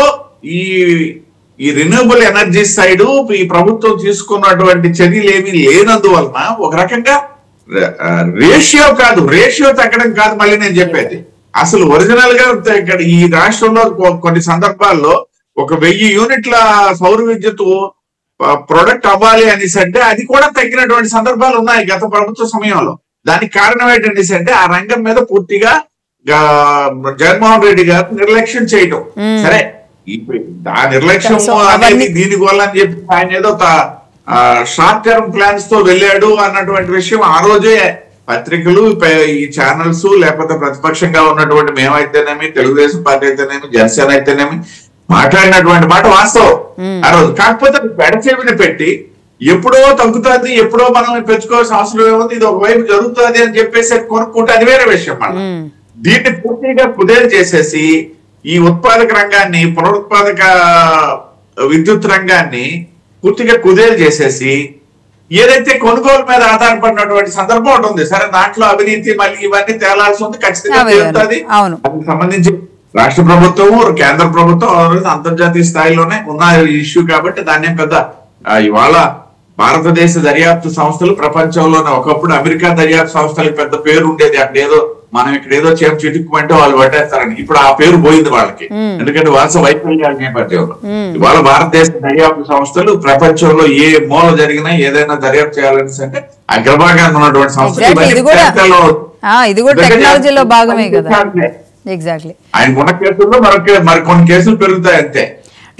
Speaker 3: ఈ రెన్యూబుల్ ఎనర్జీ సైడ్ ఈ ప్రభుత్వం తీసుకున్నటువంటి చర్యలు ఏమీ లేనందువలన ఒక రకంగా రేషియో తగ్గడం కాదు మళ్ళీ నేను చెప్పేది, అసలు ఒరిజినల్ గా ఇక్కడ ఈ రాష్ట్రంలో కొన్ని సందర్భాల్లో 1000 యూనిట్ల సౌర విద్యుత్ ప్రొడక్ట్ అవ్వాలి అనేసి అంటే అది కూడా తగ్గినటువంటి సందర్భాలు ఉన్నాయి గత ప్రభుత్వ సమయంలో. దానికి కారణం ఏంటనేసి అంటే ఆ రంగం మీద పూర్తిగా జగన్మోహన్ రెడ్డి గారు నిర్లక్ష్యం చేయటం. సరే ఆ నిర్లక్ష్యం అనేది దీనివల్ల అని చెప్పి ఆయన ఏదో షార్ట్ టర్మ్ ప్లాన్స్ తో వెళ్ళాడు అన్నటువంటి విషయం ఆ రోజే పత్రికలు, ఈ ఛానల్స్, లేకపోతే ప్రతిపక్షంగా ఉన్నటువంటి మేమైతేనేమి, తెలుగుదేశం పార్టీ అయితేనేమి, జనసేన అయితేనేమి మాట్లాడినటువంటి మాట వాస్తవం ఆ రోజు. కాకపోతే పెడచెవిని పెట్టి ఎప్పుడో తగ్గుతుంది, ఎప్పుడో మనం పెంచుకోవాల్సిన అవసరం ఏముంది, ఇది ఒకవైపు జరుగుతుంది అని చెప్పేసి కొనుక్కుంటే అది వేరే విషయం. మనం దీన్ని పూర్తిగా కుదేలు చేసేసి ఈ ఉత్పాదక రంగాన్ని, పునరుత్పాదక విద్యుత్ రంగాన్ని పూర్తిగా కుదేలు చేసేసి ఏదైతే కొనుగోలు మీద ఆధారపడినటువంటి సందర్భం ఉంటుంది. సరే దాంట్లో అవినీతి మళ్ళీ ఇవన్నీ తేలాల్సి ఉంది, ఖచ్చితంగా తేలుతుంది. దానికి సంబంధించి రాష్ట్ర ప్రభుత్వం, కేంద్ర ప్రభుత్వం అంతర్జాతీయ స్థాయిలోనే ఉన్న ఇష్యూ కాబట్టి దాన్ని పెద్ద ఇవాళ భారతదేశ దర్యాప్తు సంస్థలు ప్రపంచంలోనే, ఒకప్పుడు అమెరికా దర్యాప్తు సంస్థలకు పెద్ద పేరు ఉండేది, అక్కడ ఏదో మనం ఇక్కడ ఏదో చిటుక్కుమంటే వాళ్ళు పట్టేస్తారని. ఇప్పుడు ఆ పేరు పోయింది వాళ్ళకి, ఎందుకంటే వాస వైఫల్యాల నేపథ్యంలో ఇవాళ భారతదేశ దర్యాప్తు సంస్థలు ప్రపంచంలో ఏ మూల జరిగినా ఏదైనా దర్యాప్తు చేయాలని అంటే అగ్రభాగాన్ని ఉన్నటువంటి సంస్థలు ఆయన ఉన్న కేసుల్లో మరికొన్ని కేసులు పెరుగుతాయి అంతే.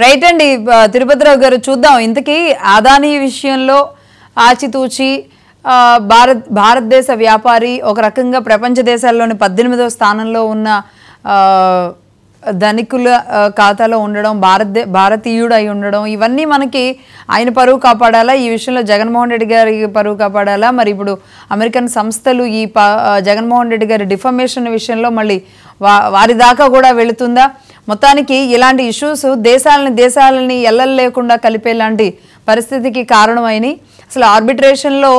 Speaker 1: రైట్ అండి తిరుపతిరావు గారు, చూద్దాం ఇంతకీ అదానీ విషయంలో ఆచితూచి భారతదేశ వ్యాపారి ఒక రకంగా ప్రపంచ దేశాల్లోని 18వ స్థానంలో ఉన్న ధనికుల ఖాతాలో ఉండడం, భారతీయుడు అయి ఉండడం, ఇవన్నీ మనకి ఆయన పరువు కాపాడాలా, ఈ విషయంలో జగన్మోహన్ రెడ్డి గారి పరువు కాపాడాలా, మరి ఇప్పుడు అమెరికన్ సంస్థలు ఈ జగన్మోహన్ రెడ్డి గారి డిఫమేషన్ విషయంలో మళ్ళీ వారి దాకా కూడా వెళుతుందా? మొత్తానికి ఇలాంటి ఇష్యూస్ దేశాలని ఎల్లలు లేకుండా కలిపేలాంటి పరిస్థితికి కారణమైనవి. అసలు ఆర్బిట్రేషన్లో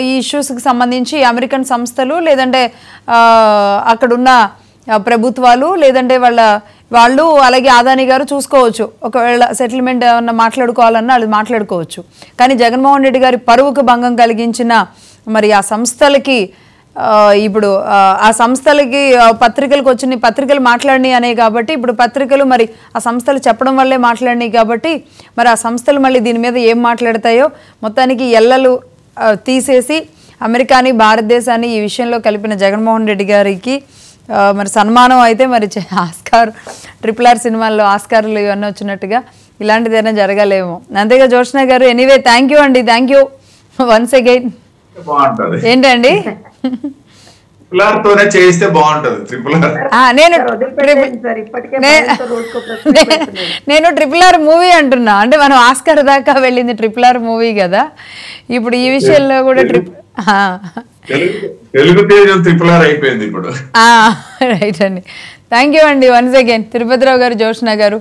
Speaker 1: ఈ ఇష్యూస్కి సంబంధించి అమెరికన్ సంస్థలు, లేదంటే అక్కడున్న ప్రభుత్వాలు, లేదంటే వాళ్ళు అలాగే అదానీ గారు చూసుకోవచ్చు. ఒకవేళ సెటిల్మెంట్ ఏమన్నా మాట్లాడుకోవాలన్నా అది మాట్లాడుకోవచ్చు. కానీ జగన్మోహన్ రెడ్డి గారి పరువుకు భంగం కలిగించిన మరి ఆ సంస్థలకి ఇప్పుడు ఆ సంస్థలకి పత్రికలకు వచ్చిన పత్రికలు మాట్లాడినాయి అనే కాబట్టి ఇప్పుడు పత్రికలు మరి ఆ సంస్థలు చెప్పడం వల్లే మాట్లాడినాయి కాబట్టి మరి ఆ సంస్థలు మళ్ళీ దీని మీద ఏం మాట్లాడతాయో మొత్తానికి ఎల్లలు తీసేసి అమెరికాని భారతదేశాన్ని ఈ విషయంలో కలిపిన జగన్మోహన్ రెడ్డి గారికి మరి సన్మానం అయితే మరి ఆస్కార్ RRR సినిమాల్లో ఆస్కార్లు ఇవన్నీ వచ్చినట్టుగా ఇలాంటిదైనా జరగాలేమో. అంతేగా జోష్న గారు, anyway thank you once again.
Speaker 3: బాగుంటది
Speaker 1: ఏంటండి
Speaker 3: తోనే చేయిస్తే బాగుంటది
Speaker 1: నేను RRR మూవీ అంటున్నా. అంటే మనం ఆస్కార్ దాకా వెళ్ళింది RRR మూవీ కదా, ఇప్పుడు ఈ విషయంలో కూడా
Speaker 3: తెలుగు తేజం RRR అయిపోయింది ఇప్పుడు.
Speaker 1: రైట్ అండి, థ్యాంక్ యూ అండి వన్స్ అగైన్. తిరుపతిరావు గారు, జోష్న గారు,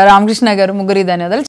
Speaker 1: రామకృష్ణ గారు, ముగ్గురికి ధన్యవాదాలు.